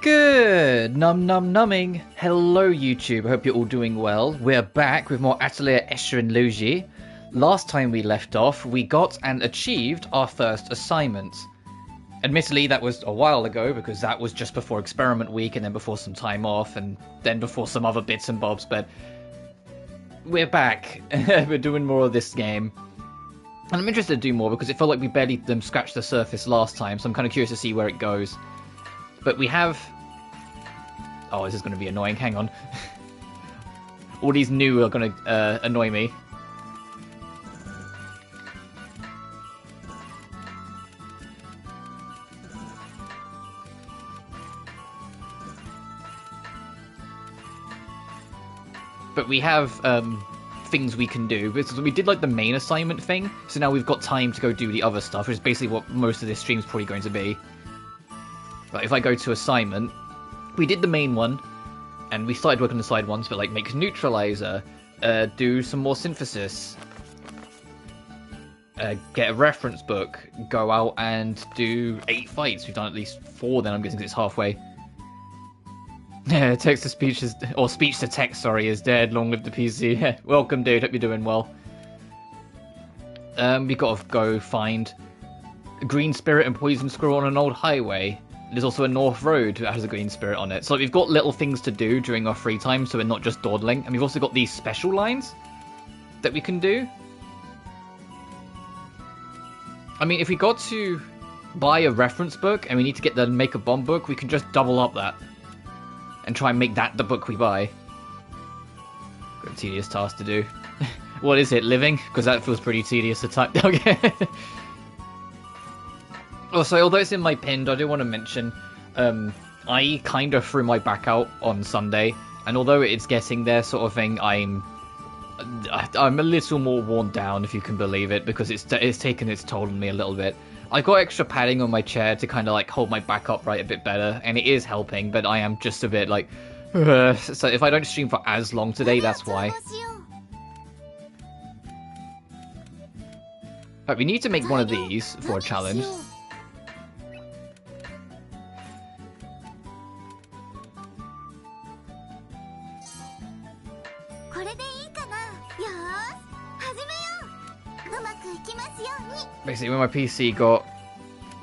Good numbing. Hello YouTube, I hope you're all doing well. We're back with more Atelier Escha Logy. Last time we left off, we got and achieved our first assignment. Admittedly, that was a while ago because that was just before experiment week and then before some time off and then before some other bits and bobs, but we're back. We're doing more of this game. And I'm interested to do more because it felt like we barely scratched the surface last time, so I'm kind of curious to see where it goes. But we have... Oh, this is going to be annoying. Hang on. All these new are going to annoy me. But we have things we can do. Because we did like the main assignment thing, so now we've got time to go do the other stuff, which is basically what most of this stream is probably going to be. But if I go to assignment, we did the main one, and we started working on the side ones, but like make neutralizer, do some more synthesis, get a reference book, go out and do 8 fights. We've done at least 4 then, I'm guessing, 'cause it's halfway. Text to speech is, or speech to text, sorry, is dead. Long live the PC. Welcome, dude. Hope you're doing well. We gotta go find a green spirit and poison squirrel on an old highway. There's also a North Road that has a green spirit on it. So like, we've got little things to do during our free time, so we're not just dawdling. And we've also got these special lines that we can do. I mean, if we got to buy a reference book and we need to get the make a bomb book, we can just double up that and try and make that the book we buy. Got a tedious task to do. What is it, living? Because that feels pretty tedious to type. Okay. Also, although it's in my pinned, I do want to mention, I kind of threw my back out on Sunday, and although it's getting there sort of thing, I'm a little more worn down, if you can believe it, because it's taken its toll on me a little bit. I got extra padding on my chair to kind of like hold my back upright a bit better, and it is helping, but I am just a bit like, so if I don't stream for as long today, that's why. But we need to make one of these for a challenge. Basically, when my PC got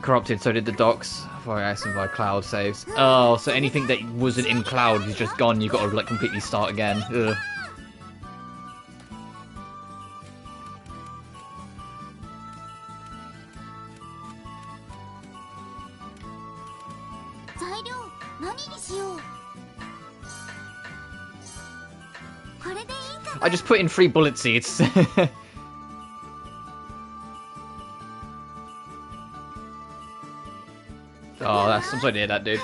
corrupted, so did the docs via cloud saves. Oh, so anything that wasn't in cloud is just gone. You got to like completely start again. Ugh. I just put in 3 bullet seeds. Oh, I'm sorry to hear that, dude.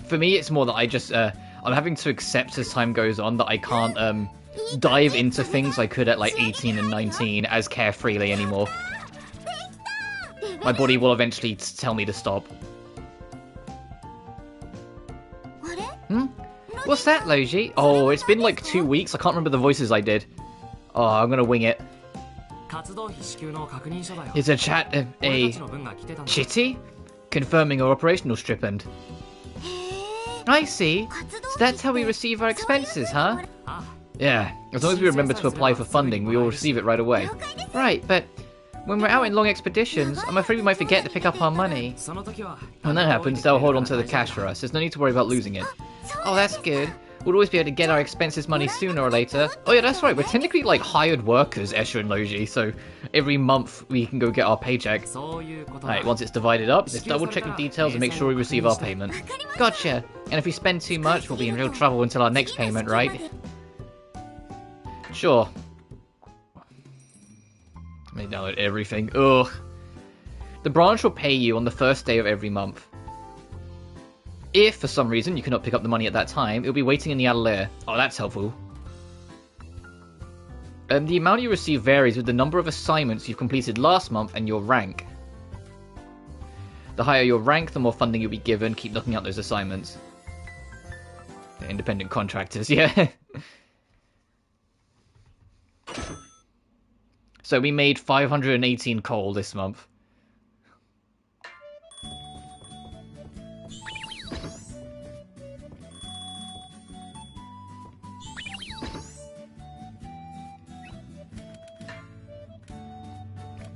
For me, it's more that I just, I'm having to accept as time goes on that I can't, dive into things I could at, like, 18 and 19 as carefreely anymore. My body will eventually tell me to stop. What's that, Logy? Oh, it's been, like, 2 weeks. I can't remember the voices I did. Oh, I'm gonna wing it. Is a chat a chitty? Confirming our operational stipend. I see. So that's how we receive our expenses, huh? Yeah, as long as we remember to apply for funding, we will receive it right away. Right, but when we're out in long expeditions, I'm afraid we might forget to pick up our money. When that happens, they'll hold on to the cash for us. There's no need to worry about losing it. Oh, that's good. We'll always be able to get our expenses money sooner or later. Oh yeah, that's right, we're technically like hired workers, Escha and Logy, so every month we can go get our paycheck. Alright, once it's divided up, let's double check the details and make sure we receive our payment. Gotcha! And if we spend too much, we'll be in real trouble until our next payment, right? Sure. Let me download everything. Ugh. The branch will pay you on the first day of every month. If, for some reason, you cannot pick up the money at that time, it'll be waiting in the Atelier. Oh, that's helpful. The amount you receive varies with the number of assignments you've completed last month and your rank. The higher your rank, the more funding you'll be given. Keep looking at those assignments. They're independent contractors, yeah. So we made 518 coal this month.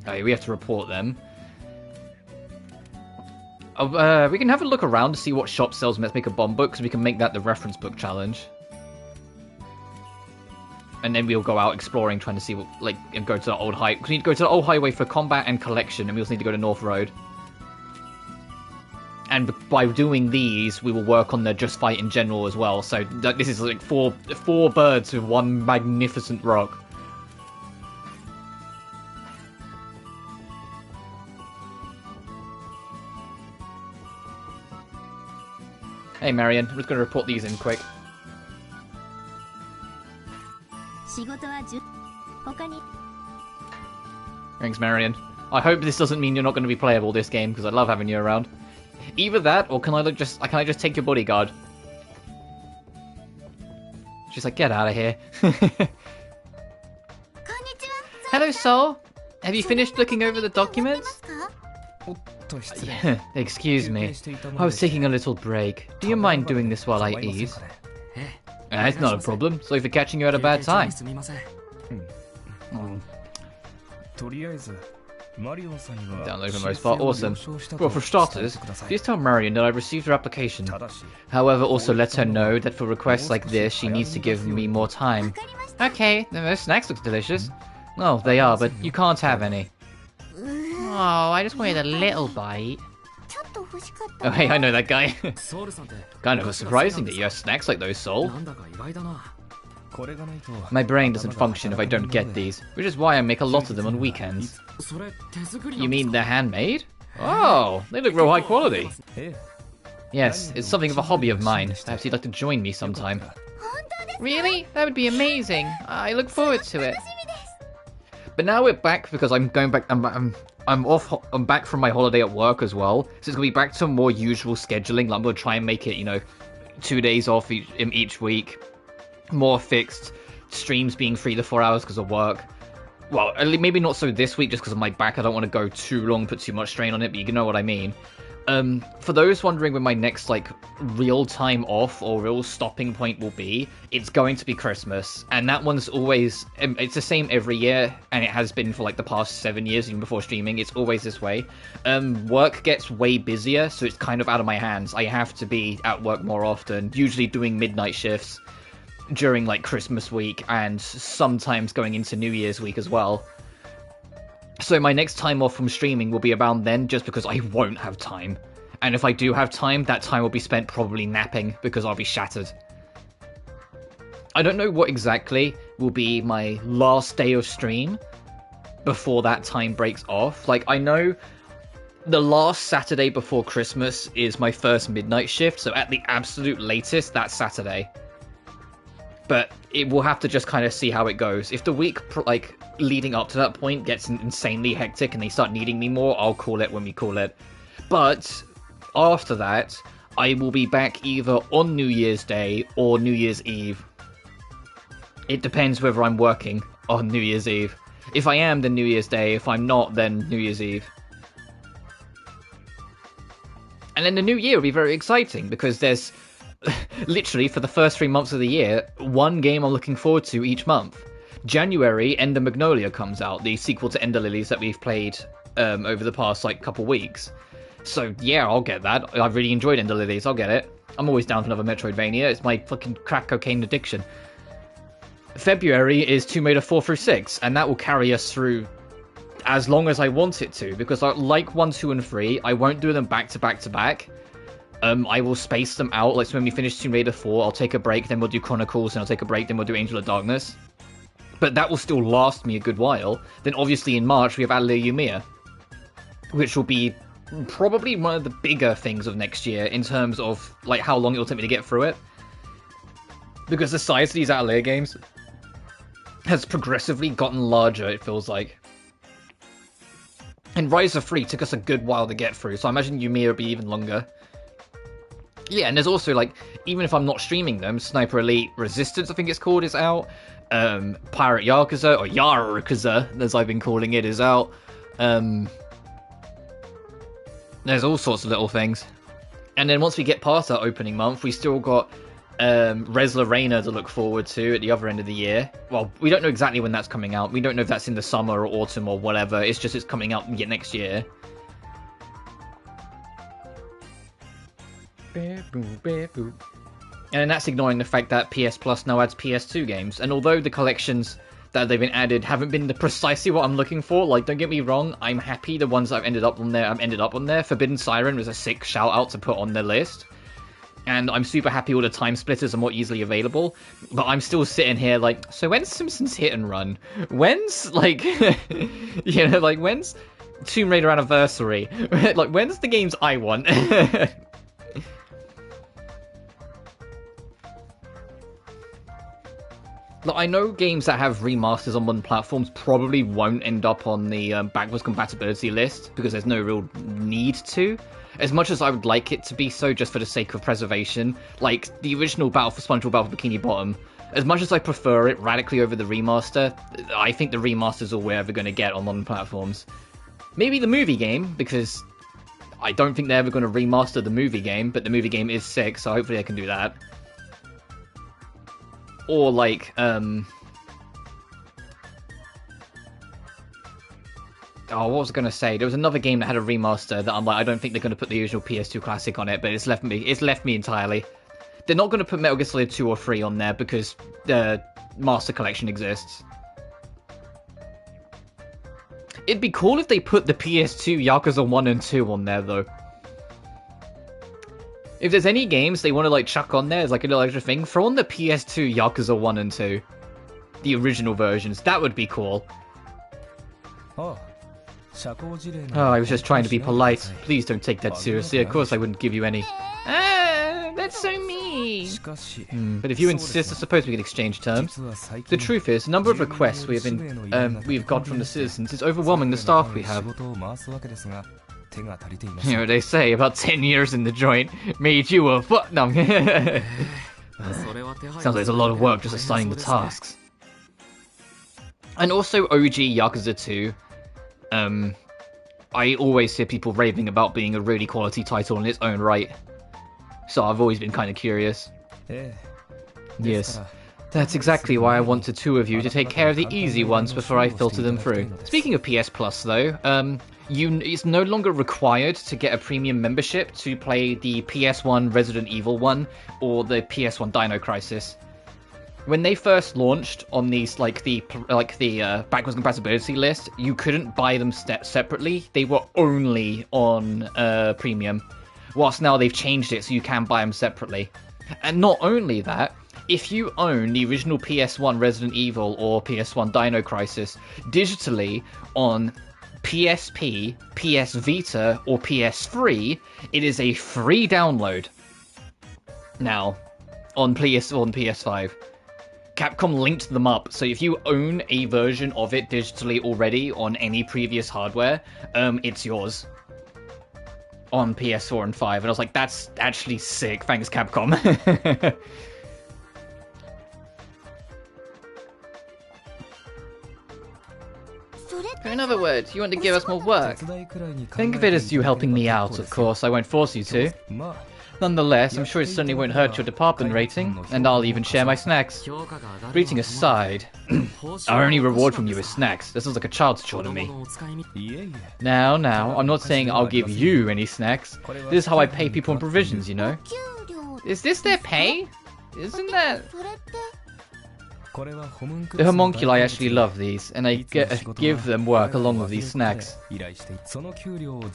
Oh, we have to report them. We can have a look around to see what shop sells Let's Make a Bomb book, because we can make that the reference book challenge. And then we'll go out exploring, trying to see what, like, and go to the old highway. We need to go to the old highway for combat and collection, and we also need to go to North Road. And by doing these, we will work on the just fight in general as well. So this is like four birds with one magnificent rock. Hey Marion, I'm just going to report these in quick. Thanks, Marion. I hope this doesn't mean you're not going to be playable this game, because I love having you around. Either that, or can I just take your bodyguard? She's like, get out of here. Hello, Soul. Have you finished looking over the documents? Excuse me. I was taking a little break. Do you mind doing this while I eat? It's not a problem. Sorry for catching you at a bad time. Download for the most part. Awesome. Well, for starters, please tell Marion that I received her application. However, also let her know that for requests like this, she needs to give me more time. Okay, those snacks look delicious. Oh, they are, but you can't have any. Oh, I just wanted a little bite. Oh, hey, I know that guy. Kind of surprising that you have snacks like those, Soul. My brain doesn't function if I don't get these, which is why I make a lot of them on weekends. You mean they're handmade? Oh, they look real high quality. Yes, it's something of a hobby of mine. Perhaps you'd like to join me sometime. Really? That would be amazing. I look forward to it. But now we're back because I'm going back. I'm back from my holiday at work as well, so it's gonna be back to more usual scheduling. Like, I'm gonna try and make it, 2 days off each week, more fixed streams being 3 to 4 hours because of work. Well, maybe not so this week just because of my back. I don't want to go too long, put too much strain on it, but you know what I mean. For those wondering when my next, real time off or real stopping point will be, it's going to be Christmas. And that one's always, it's the same every year, and it has been for, the past 7 years, even before streaming. It's always this way. Work gets way busier, so it's kind of out of my hands. I have to be at work more often, usually doing midnight shifts during, Christmas week, and sometimes going into New Year's week as well. So my next time off from streaming will be around then, just because I won't have time. And if I do have time, that time will be spent probably napping, because I'll be shattered. I don't know what exactly will be my last day of stream before that time breaks off. I know the last Saturday before Christmas is my first midnight shift, so at the absolute latest, that's Saturday. But it will have to just kind of see how it goes. If the week, leading up to that point gets insanely hectic and they start needing me more, I'll call it when we call it. But after that, I will be back either on New Year's Day or New Year's Eve. It depends whether I'm working on New Year's Eve. If I am, then New Year's Day. If I'm not, then New Year's Eve. And then the new year will be very exciting, because there's literally, for the first 3 months of the year, one game I'm looking forward to each month. January, Ender Magnolia comes out, the sequel to Ender Lilies that we've played over the past, couple weeks. So, yeah, I'll get that. I've really enjoyed Ender Lilies, I'll get it. I'm always down for another Metroidvania, it's my fucking crack cocaine addiction. February is Tomb Raider 4 through 6, and that will carry us through as long as I want it to, because I like 1, 2, and 3, I won't do them back to back to back. I will space them out, so when we finish Tomb Raider 4, I'll take a break, then we'll do Chronicles, and I'll take a break, then we'll do Angel of Darkness. But that will still last me a good while. Then obviously in March we have Atelier Escha, which will be probably one of the bigger things of next year in terms of how long it will take me to get through it. Because the size of these Atelier games has progressively gotten larger, it feels like. And Rise of 3 took us a good while to get through, so I imagine Yumiya will be even longer. Yeah, and there's also, even if I'm not streaming them, Sniper Elite Resistance, I think it's called, is out. Pirate Yakuza, or Yakuza, as I've been calling it, is out. There's all sorts of little things. And then once we get past that opening month, we still got Resla Reina to look forward to at the other end of the year. Well, we don't know exactly when that's coming out. We don't know if that's in the summer or autumn or whatever. It's just it's coming out next year. And that's ignoring the fact that PS Plus now adds PS2 games. And although the collections that they've been added haven't been precisely what I'm looking for, like, don't get me wrong, I'm happy the ones that I've ended up on there. Forbidden Siren was a sick shout out to put on the list. And I'm super happy all the Time Splitters are more easily available. But I'm still sitting here like, so when's Simpsons Hit and Run? When's, like, you know, like, when's Tomb Raider Anniversary? Like, when's the games I want? Look, I know games that have remasters on modern platforms probably won't end up on the backwards compatibility list, because there's no real need to. As much as I would like it to be so, just for the sake of preservation, like the original Battle for SpongeBob Battle for Bikini Bottom, as much as I prefer it radically over the remaster, I think the remasters are all we're ever going to get on modern platforms. Maybe the movie game, because I don't think they're ever going to remaster the movie game, but the movie game is sick, so hopefully they can do that. Or like, oh, what was I going to say? There was another game that had a remaster that I'm like, I don't think they're going to put the usual PS2 classic on it, but it's left me entirely. They're not going to put Metal Gear Solid 2 or 3 on there because the Master Collection exists. It'd be cool if they put the PS2 Yakuza 1 and 2 on there, though. If there's any games they want to, like, chuck on there as, like, a little extra thing, throw on the PS2 Yakuza 1 and 2. The original versions. That would be cool. Oh, I was just trying to be polite. Please don't take that seriously. Of course I wouldn't give you any. Ah, that's so mean. But if you insist, I suppose we can exchange terms. The truth is, the number of requests we've got from the citizens is overwhelming the staff we have. You know what they say, about 10 years in the joint made you a foot. No. Sounds like there's a lot of work just assigning the tasks. And also OG Yakuza 2. I always hear people raving about being a really quality title in its own right. So I've always been kind of curious. Yes. That's exactly why I want the two of you to take care of the easy ones before I filter them through. Speaking of PS Plus though, it's no longer required to get a premium membership to play the PS1 Resident Evil 1 or the PS1 Dino Crisis. When they first launched on these, the backwards compatibility list, you couldn't buy them separately. They were only on premium. Whilst now they've changed it so you can buy them separately. And not only that, if you own the original PS1 Resident Evil or PS1 Dino Crisis digitally on PSP, PS Vita, or PS3, it is a free download. Now, on PS5. Capcom linked them up, so if you own a version of it digitally already on any previous hardware, it's yours. On PS4 and 5, and I was like, that's actually sick, thanks Capcom. In other words, you want to give us more work? Think of it as you helping me out, of course, I won't force you to. Nonetheless, I'm sure it certainly won't hurt your department rating, and I'll even share my snacks. Rating aside, our only reward from you is snacks. This is like a child's chore to me. Now, I'm not saying I'll give you any snacks. This is how I pay people in provisions, you know? Is this their pay? Isn't that... The homunculi actually love these, and I give them work along with these snacks.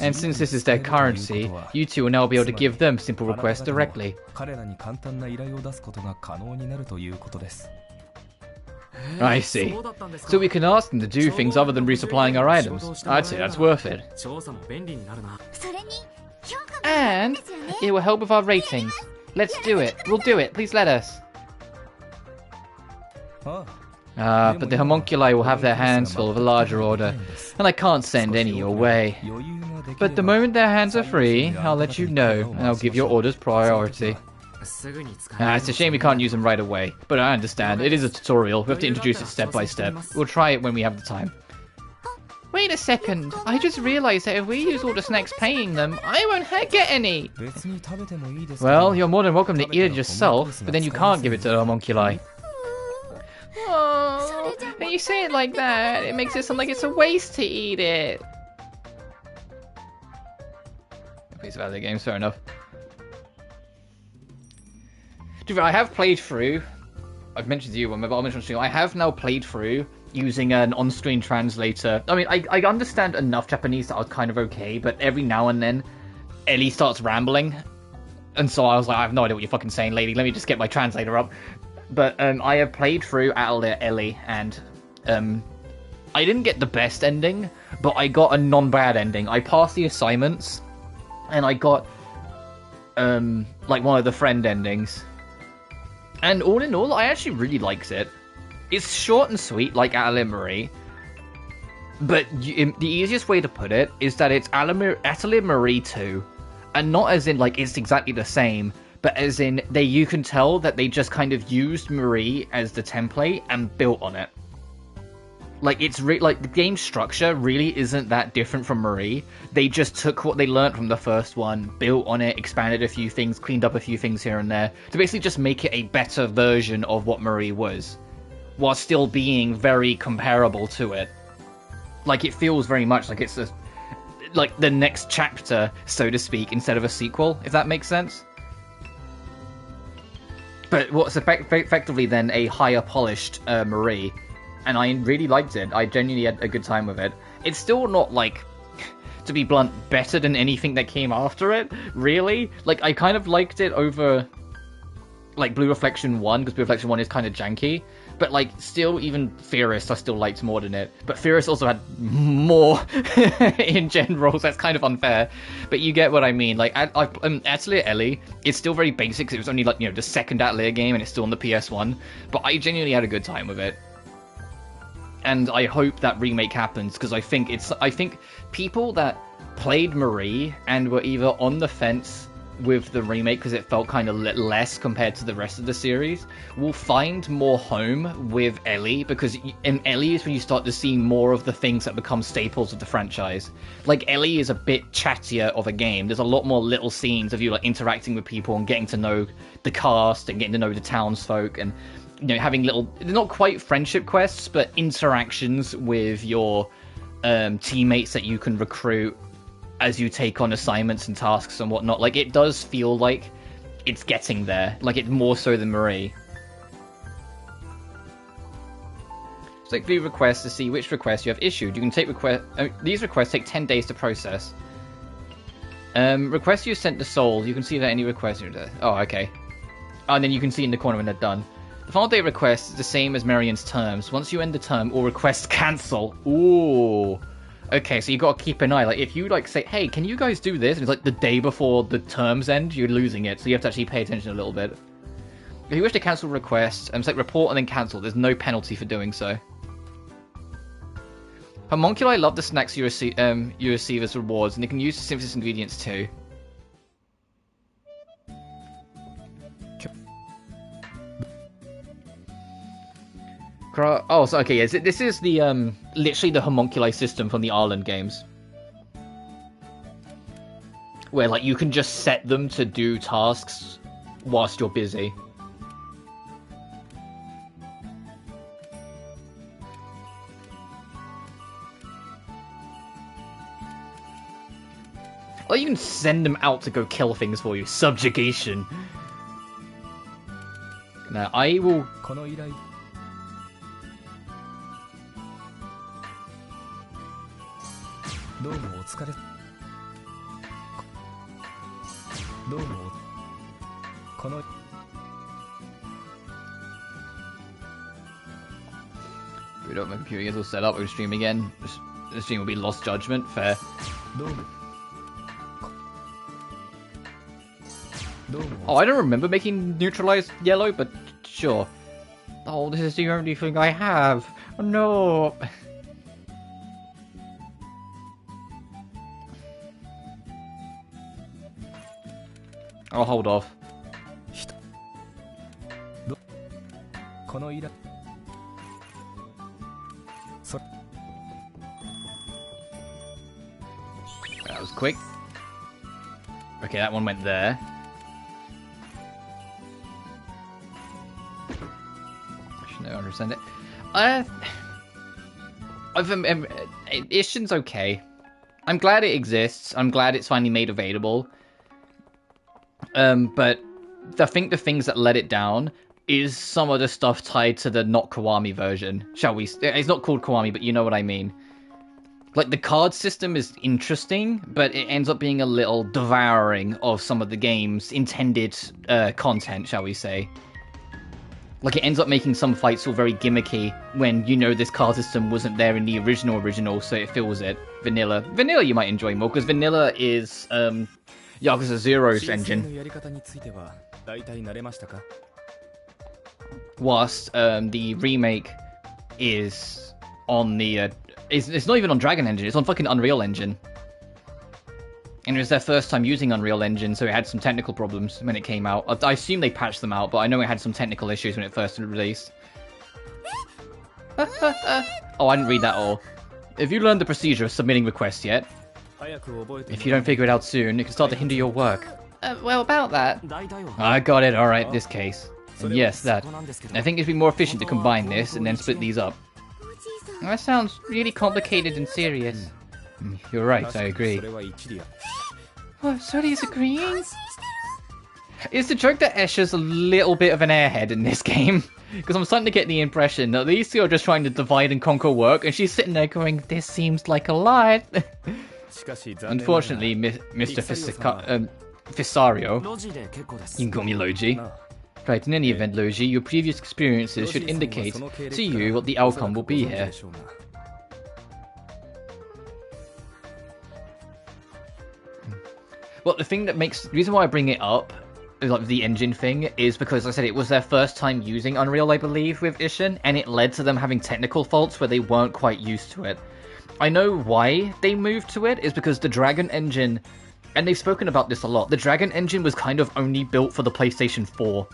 And since this is their currency, you two will now be able to give them simple requests directly. I see. So we can ask them to do things other than resupplying our items. I'd say that's worth it. And it will help with our ratings. Let's do it. We'll do it. Please let us. But the homunculi will have their hands full of a larger order, and I can't send any your way. But the moment their hands are free, I'll let you know, and I'll give your orders priority. It's a shame we can't use them right away, but I understand. It is a tutorial. We have to introduce it step by step. We'll try it when we have the time. Wait a second. I just realized that if we use all the snacks paying them, I won't get any. Well, you're more than welcome to eat it yourself, but then you can't give it to the homunculi. Oh, when you say it like that, it makes it sound like it's a waste to eat it. Please validate games, fair enough. Dude, I have played through. I've mentioned to you, but I'll mention to you. I have now played through using an on-screen translator. I mean, I understand enough Japanese that I was kind of okay, but every now and then, Ellie starts rambling, and so I was like, I have no idea what you're fucking saying, lady. Let me just get my translator up. But I have played through Atelier Ellie, and I didn't get the best ending, but I got a non-bad ending. I passed the assignments, and I got like one of the friend endings. And all in all, I actually really liked it. It's short and sweet, like Atelier Marie. But the easiest way to put it is that it's Atelier Marie 2. And not as in, like, it's exactly the same, but as in, you can tell that they just kind of used Marie as the template and built on it. Like, like, the game structure really isn't that different from Marie. They just took what they learned from the first one, built on it, expanded a few things, cleaned up a few things here and there, to basically just make it a better version of what Marie was, while still being very comparable to it. Like, it feels very much like it's like the next chapter, so to speak, instead of a sequel, if that makes sense. But what's effectively then a higher polished Marie. And I really liked it. I genuinely had a good time with it. It's still not, like, to be blunt, better than anything that came after it, really. Like, I kind of liked it over, like, Blue Reflection 1, because Blue Reflection 1 is kind of janky. But, like, still, even Fierce I still liked more than it. But Fierce also had more in general, so that's kind of unfair. But you get what I mean. Like, Atelier Ellie, it's still very basic, because it was only, like, you know, the second Atelier game, and it's still on the PS1. But I genuinely had a good time with it. And I hope that remake happens, because I think people that played Marie and were either on the fence with the remake because it felt kind of less compared to the rest of the series will find more home with Ellie, because in Ellie is when you start to see more of the things that become staples of the franchise. Like, Ellie is a bit chattier of a game. There's a lot more little scenes of you, like, interacting with people and getting to know the cast and getting to know the townsfolk, and you know, having little, not quite friendship quests, but interactions with your teammates that you can recruit as you take on assignments and tasks and whatnot. Like, it does feel like it's getting there. Like, it's more so than Marie. It's like view requests to see which requests you have issued. You can take these requests take 10 days to process. Requests you sent to Soul. You can see that any requests are there. Oh, okay. Oh, and then you can see in the corner when they're done. The final day request is the same as Marion's terms. Once you end the term, all requests cancel. Ooh. Okay, so you got to keep an eye. Like, if you, like, say, hey, can you guys do this? And it's like the day before the terms end, you're losing it. So you have to actually pay attention a little bit. If you wish to cancel requests, select report and then cancel. There's no penalty for doing so. Homunculi love the snacks you receive as rewards, and they can use the simplest ingredients too. Oh, so okay, yes, this is the literally the homunculi system from the Ireland games, where like you can just set them to do tasks whilst you're busy. Or you can send them out to go kill things for you. Subjugation. Now I will. We don't have my computer is all set up. We'll stream again. The stream will be Lost Judgment. Fair. Oh, I don't remember making neutralized yellow, but sure. Oh, this is the only thing I have. Oh, no. I'll hold off. That was quick. Okay, that one went there. I should know understand it. Ishin's okay. I'm glad it exists. I'm glad it's finally made available. But I think the things that let it down is some of the stuff tied to the not Kiwami version. Shall we? It's not called Kiwami, but you know what I mean. Like, the card system is interesting, but it ends up being a little devouring of some of the game's intended content, shall we say. Like, it ends up making some fights feel very gimmicky when, you know, this card system wasn't there in the original, so it fills it. Vanilla you might enjoy more, because Vanilla is Yakuza 0's engine. Whilst the remake is on the... It's not even on Dragon Engine, it's on fucking Unreal Engine. And it was their first time using Unreal Engine, so it had some technical problems when it came out. I assume they patched them out, but I know it had some technical issues when it first released. Oh, I didn't read that all. Have you learned the procedure of submitting requests yet? If you don't figure it out soon, it can start to hinder your work. Well, about that. I got it, alright, this case. And yes, that. I think it'd be more efficient to combine this and then split these up. That sounds really complicated and serious. You're right, I agree. Oh, Sori's agreeing? It's the joke that Escha's a little bit of an airhead in this game. Because I'm starting to get the impression that these two are just trying to divide and conquer work, and she's sitting there going, this seems like a lot. Unfortunately, Mr. Fisario, you can call me Logy. Right, in any event, Logy, your previous experiences should indicate to you what the outcome will be here. Well, the reason why I bring it up, like the engine thing, is because I said it was their first time using Unreal, I believe, with Ishin, and it led to them having technical faults where they weren't quite used to it. I know why they moved to it, is because the Dragon Engine, and they've spoken about this a lot, the Dragon Engine was kind of only built for the PlayStation 4.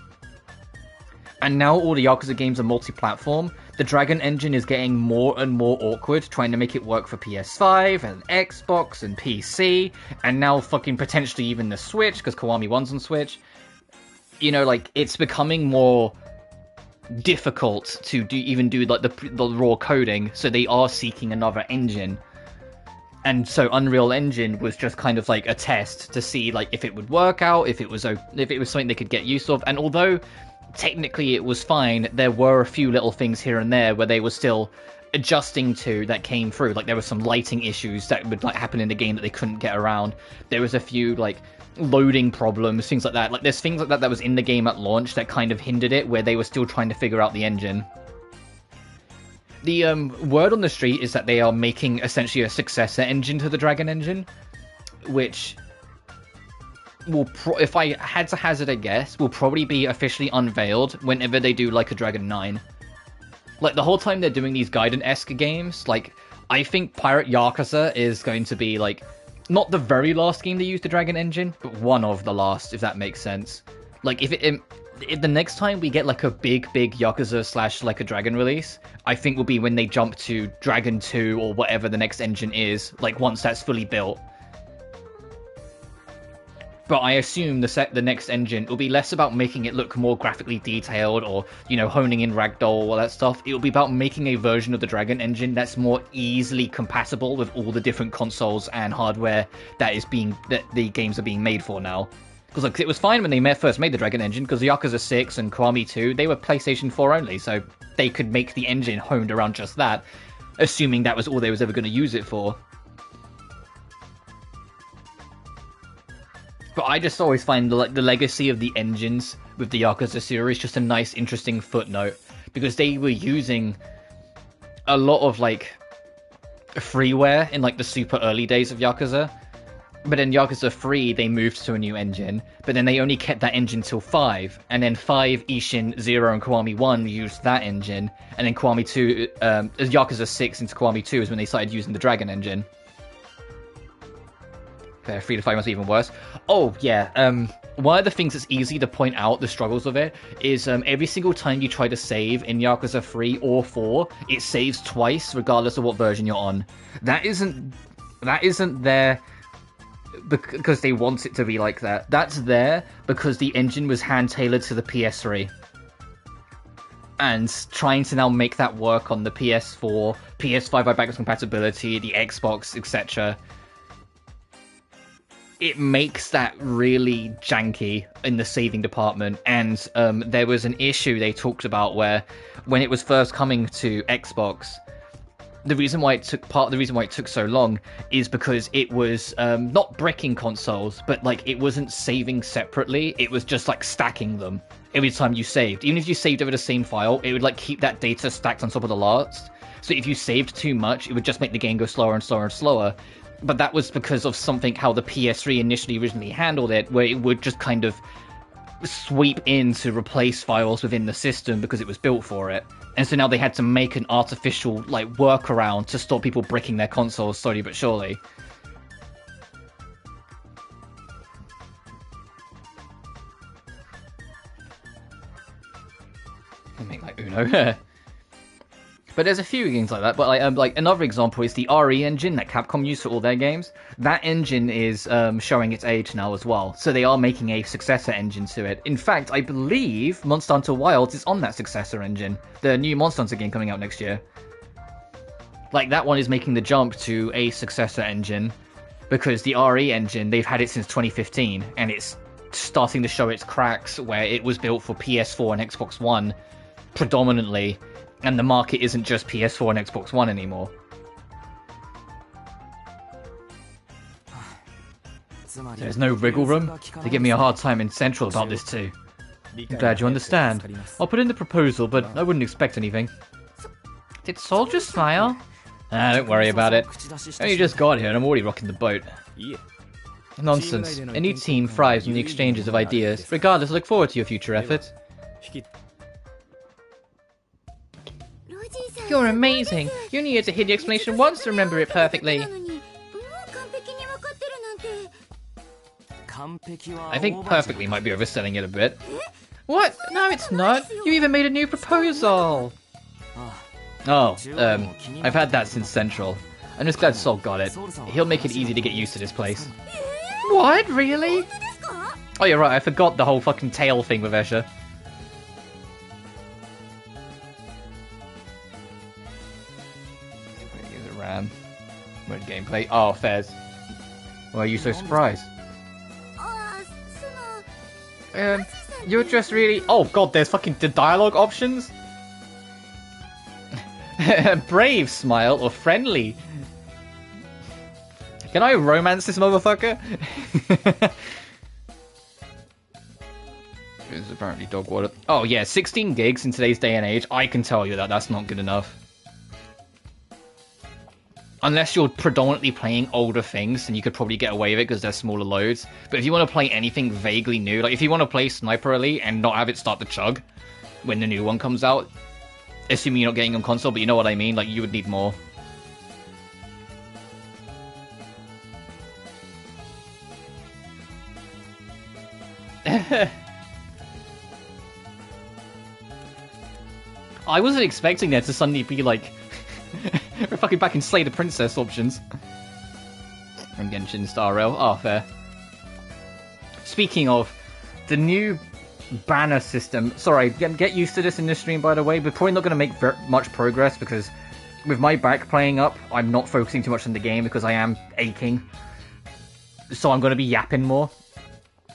And now all the Yakuza games are multi-platform, the Dragon Engine is getting more and more awkward, trying to make it work for PS5, and Xbox, and PC, and now fucking potentially even the Switch, because Kiwami 1's on Switch. You know, like, it's becoming more difficult to even do like the raw coding, so they are seeking another engine. And so Unreal Engine was just kind of like a test to see like if it would work out, if it was something they could get use of. And although technically it was fine, there were a few little things here and there where they were still adjusting to that came through. Like there were some lighting issues that would like happen in the game that they couldn't get around. There was a few like loading problems, things like that. Like there's things like that was in the game at launch that kind of hindered it, where they were still trying to figure out the engine. The word on the street is that they are making essentially a successor engine to the Dragon Engine, which will, if I had to hazard a guess, will probably be officially unveiled whenever they do like a Dragon 9. Like the whole time they're doing these Gaiden-esque games, like I think Pirate Yakuza is going to be like not the very last game they use the Dragon Engine, but one of the last, if that makes sense. Like if the next time we get like a big Yakuza / like a Dragon release, I think will be when they jump to Dragon 2 or whatever the next engine is, like once that's fully built. But I assume the next engine will be less about making it look more graphically detailed or, you know, honing in ragdoll, all that stuff. It will be about making a version of the Dragon Engine that's more easily compatible with all the different consoles and hardware that the games are being made for now. Because like, it was fine when they first made the Dragon Engine, because Yakuza 6 and Kiwami 2, they were PlayStation 4 only, so they could make the engine honed around just that, assuming that was all they was ever going to use it for. But I just always find the legacy of the engines with the Yakuza series just a nice, interesting footnote, because they were using a lot of like freeware in like the super early days of Yakuza. But in Yakuza 3, they moved to a new engine, but then they only kept that engine till 5, and then 5, Ishin, 0, and Kiwami 1 used that engine, and then Kiwami 2, Yakuza 6 into Kiwami 2 is when they started using the Dragon Engine. 3 to 5 must be even worse. Oh, yeah, one of the things that's easy to point out, the struggles of it, is every single time you try to save in Yakuza 3 or 4, it saves twice, regardless of what version you're on. That isn't there because they want it to be like that. That's there because the engine was hand-tailored to the PS3. And trying to now make that work on the PS4, PS5 by backwards compatibility, the Xbox, etc., it makes that really janky in the saving department. And there was an issue they talked about where, when it was first coming to Xbox, the reason why it took so long is because it was not bricking consoles, but like it wasn't saving separately. It was just like stacking them every time you saved. Even if you saved over the same file, it would like keep that data stacked on top of the last. So if you saved too much, it would just make the game go slower and slower and slower. But that was because of something how the PS3 originally handled it, where it would just kind of sweep in to replace files within the system because it was built for it. And so now they had to make an artificial like workaround to stop people bricking their consoles slowly but surely. I make like Uno. But there's a few games like that. But like another example is the RE engine that Capcom used for all their games. That engine is showing its age now as well. So they are making a successor engine to it. In fact, I believe Monster Hunter Wilds is on that successor engine. The new Monster Hunter game coming out next year. Like that one is making the jump to a successor engine because the RE engine, they've had it since 2015 and it's starting to show its cracks where it was built for PS4 and Xbox One predominantly. And the market isn't just PS4 and Xbox One anymore. There's no wriggle room? They give me a hard time in Central about this too. I'm glad you understand. I'll put in the proposal, but I wouldn't expect anything. Did Sol just smile? Don't worry about it. I only just got here and I'm already rocking the boat. Nonsense. Any team thrives on the exchanges of ideas. Regardless, I look forward to your future efforts. You're amazing. You only had to hear the explanation once to remember it perfectly. I think perfectly might be overselling it a bit. What? No, it's not. You even made a new proposal. Oh, I've had that since Central. I'm just glad Sol got it. He'll make it easy to get used to this place. What? Really? Oh, you're right. I forgot the whole fucking tail thing with Escha. RAM. Mode gameplay. Oh, Fez. Why are you so surprised? You're just really... Oh god, there's fucking the dialogue options? Brave smile or friendly? Can I romance this motherfucker? It's apparently dog water. Oh yeah, 16 gigs in today's day and age. I can tell you that that's not good enough. Unless you're predominantly playing older things, then you could probably get away with it because they're smaller loads. But if you want to play anything vaguely new, like if you want to play Sniper Elite and not have it start to chug when the new one comes out, assuming you're not getting on console, but you know what I mean, like you would need more. I wasn't expecting there to suddenly be like... We're fucking back in Slay the Princess options. From Genshin Star Rail. Oh, fair. Speaking of, the new banner system... Sorry, get used to this in this stream, by the way. We're probably not going to make much progress, because with my back playing up, I'm not focusing too much on the game, because I am aching. So I'm going to be yapping more.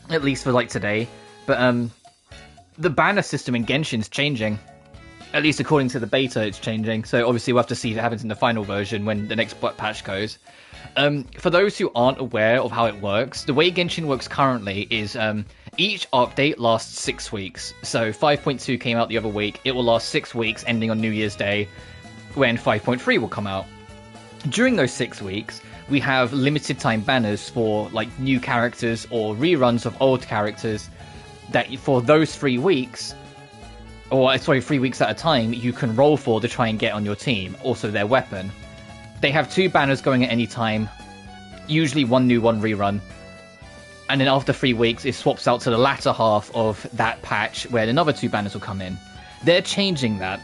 At least for, like, today. But, the banner system in Genshin's changing. At least according to the beta, it's changing. So obviously we'll have to see if it happens in the final version when the next patch goes. For those who aren't aware of how it works, the way Genshin works currently is each update lasts 6 weeks. So 5.2 came out the other week. It will last 6 weeks, ending on New Year's Day, when 5.3 will come out. During those 6 weeks, we have limited time banners for like new characters or reruns of old characters that for those 3 weeks... Or, sorry, 3 weeks at a time, you can roll for to try and get on your team. Also, their weapon. They have 2 banners going at any time. Usually one new, one rerun. And then after 3 weeks, it swaps out to the latter half of that patch where another 2 banners will come in. They're changing that.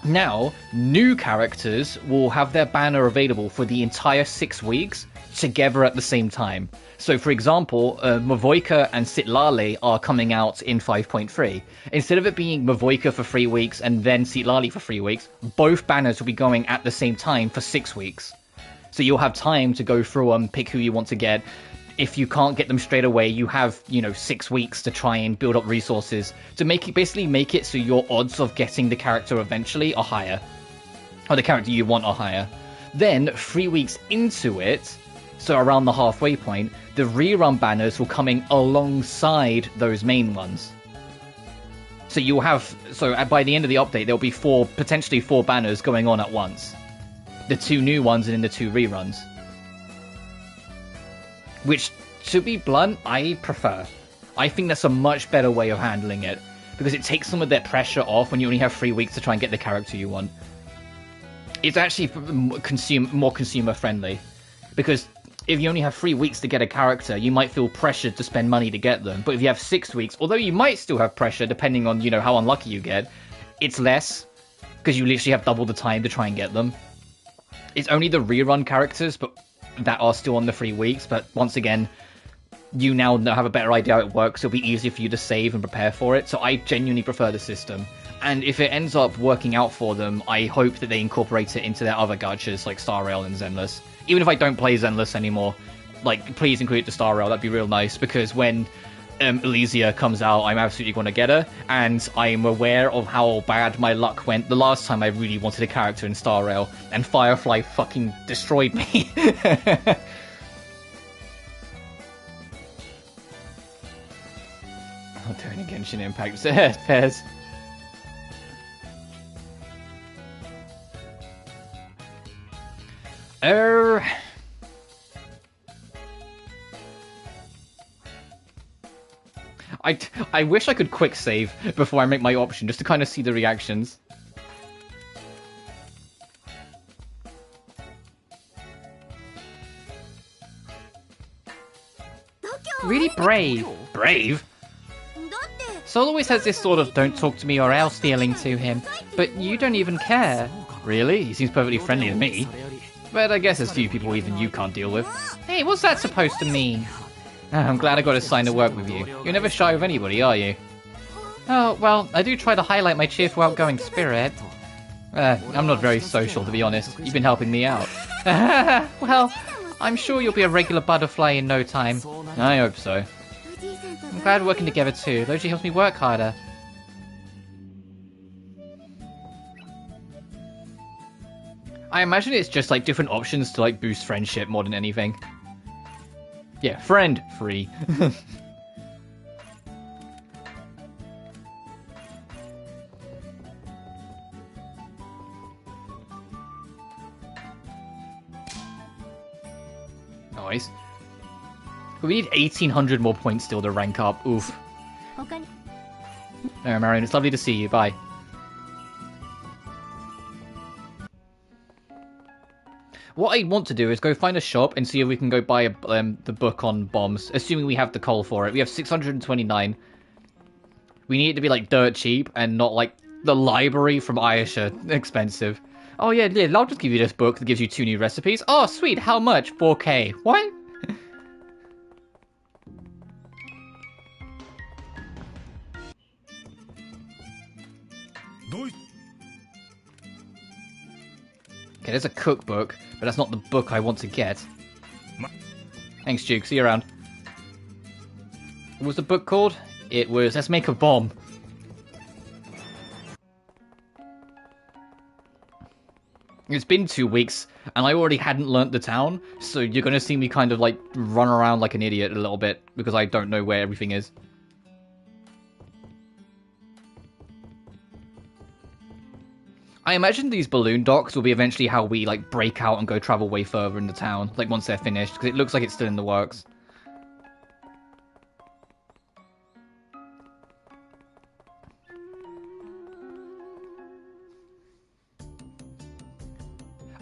Now, new characters will have their banner available for the entire 6 weeks together at the same time. So, for example, Mavoika and Sitlale are coming out in 5.3. Instead of it being Mavoika for 3 weeks and then Sitlale for 3 weeks, both banners will be going at the same time for 6 weeks. So you'll have time to go through and pick who you want to get. If you can't get them straight away, you have, 6 weeks to try and build up resources to basically make it so your odds of getting the character eventually are higher. Or the character you want are higher. Then, 3 weeks into it, so around the halfway point, the rerun banners will come in alongside those main ones. So you'll have, by the end of the update, there'll be potentially four banners going on at once. The 2 new ones and then the 2 reruns. Which, to be blunt, I prefer. I think that's a much better way of handling it. Because it takes some of that pressure off when you only have 3 weeks to try and get the character you want. It's actually more consumer friendly. Because if you only have 3 weeks to get a character, you might feel pressured to spend money to get them. But if you have 6 weeks, although you might still have pressure depending on, how unlucky you get, it's less. Because you literally have double the time to try and get them. It's only the rerun characters that are still on the 3 weeks, but once again, you now have a better idea how it works. It'll be easier for you to save and prepare for it, so I genuinely prefer the system. And if it ends up working out for them, I hope that they incorporate it into their other gachas like Star Rail and Zenless. Even if I don't play Zenless anymore, please include it to Star Rail, that'd be real nice, because when Elysia comes out, I'm absolutely going to get her, and I'm aware of how bad my luck went the last time I really wanted a character in Star Rail, and Firefly fucking destroyed me. I'm doing a Genshin Impact. Pairs. I wish I could quick save before I make my option, just to kind of see the reactions. Really brave. Brave? Sol always has this sort of don't talk to me or else feeling to him, but you don't even care. Really? He seems perfectly friendly to me. But I guess there's few people even you can't deal with. Hey, what's that supposed to mean? I'm glad I got a sign to work with you. You're never shy with anybody, are you? Oh, well, I do try to highlight my cheerful, outgoing spirit. I'm not very social, to be honest. You've been helping me out. Well, I'm sure you'll be a regular butterfly in no time. I hope so. I'm glad we're working together too. Logy helps me work harder. I imagine it's just different options to boost friendship more than anything. Yeah, friend free. Nice. We need 1,800 more points still to rank up. Oof. Alright, Marion, it's lovely to see you. Bye. What I want to do is go find a shop and see if we can go buy the book on bombs, assuming we have the coal for it. We have 629. We need it to be dirt cheap and not the library from Ayesha expensive. Oh yeah, I'll just give you this book that gives you 2 new recipes. Oh sweet, how much? 4k. What? Okay, there's a cookbook, but that's not the book I want to get. Thanks, Duke. See you around. What was the book called? It was Let's Make a Bomb. It's been 2 weeks, and I already hadn't learnt the town, so you're going to see me kind of run around like an idiot a little bit, because I don't know where everything is. I imagine these balloon docks will be eventually how we break out and go travel way further in the town, once they're finished, because it looks like it's still in the works.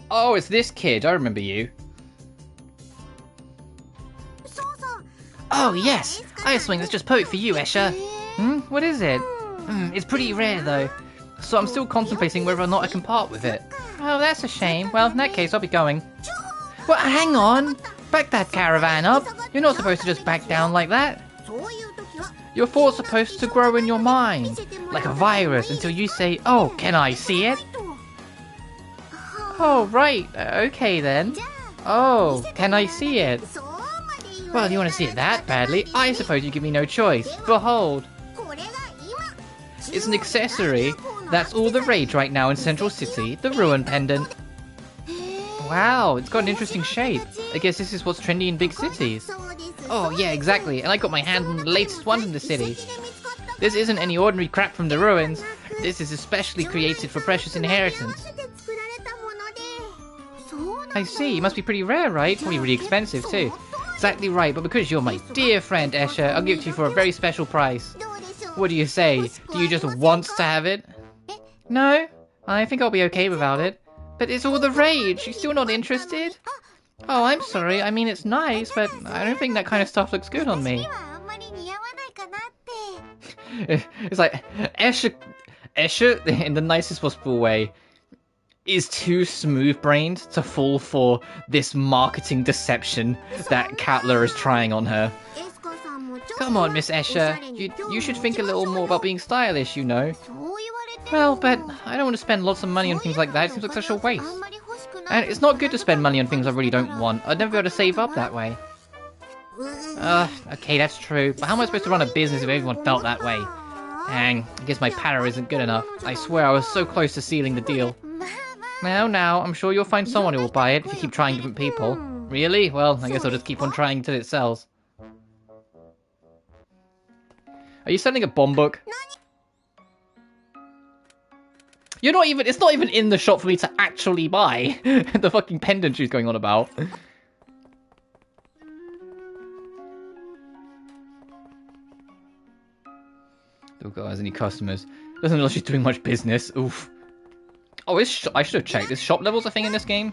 Oh, it's this kid. I remember you. Oh, yes! I have something that's just perfect for you, Escha. What is it? It's pretty rare, though. So I'm still contemplating whether or not I can part with it. Oh, that's a shame. Well, in that case, I'll be going. Well, hang on! Back that caravan up! You're not supposed to just back down like that. Your thoughts are supposed to grow in your mind, like a virus, until you say, oh, can I see it? Oh, right. Okay, then. Oh, can I see it? Well, you want to see it that badly? I suppose you give me no choice. Behold. It's an accessory that's all the rage right now in Central City, the Ruin Pendant. Wow, it's got an interesting shape. I guess this is what's trendy in big cities. Oh, yeah, exactly. And I got my hand on the latest one in the city. This isn't any ordinary crap from the ruins. This is especially created for precious inheritance. I see. It must be pretty rare, right? Probably really expensive, too. Exactly right, but because you're my dear friend, Escha, I'll give it to you for a very special price. What do you say? Do you just want to have it? No? I think I'll be okay without it. But it's all the rage. You still not interested? Oh, I'm sorry. I mean, it's nice, but I don't think that kind of stuff looks good on me. It's like, Escha, in the nicest possible way, is too smooth-brained to fall for this marketing deception that Catler is trying on her. Come on, Miss Escha. You should think a little more about being stylish, you know. Well, but I don't want to spend lots of money on things like that. It seems like such a waste. And it's not good to spend money on things I really don't want. I'd never be able to save up that way. Okay, that's true. But how am I supposed to run a business if everyone felt that way? Dang, I guess my patter isn't good enough. I swear I was so close to sealing the deal. Now, I'm sure you'll find someone who will buy it if you keep trying different people. Really? Well, I guess I'll just keep on trying until it sells. Are you selling a bomb book? You're not even, it's not even in the shop for me to actually buy the fucking pendant she's going on about. Don't go as any customers. Doesn't look like she's doing much business. Oof. Oh, I should have checked. Is shop levels a thing in this game?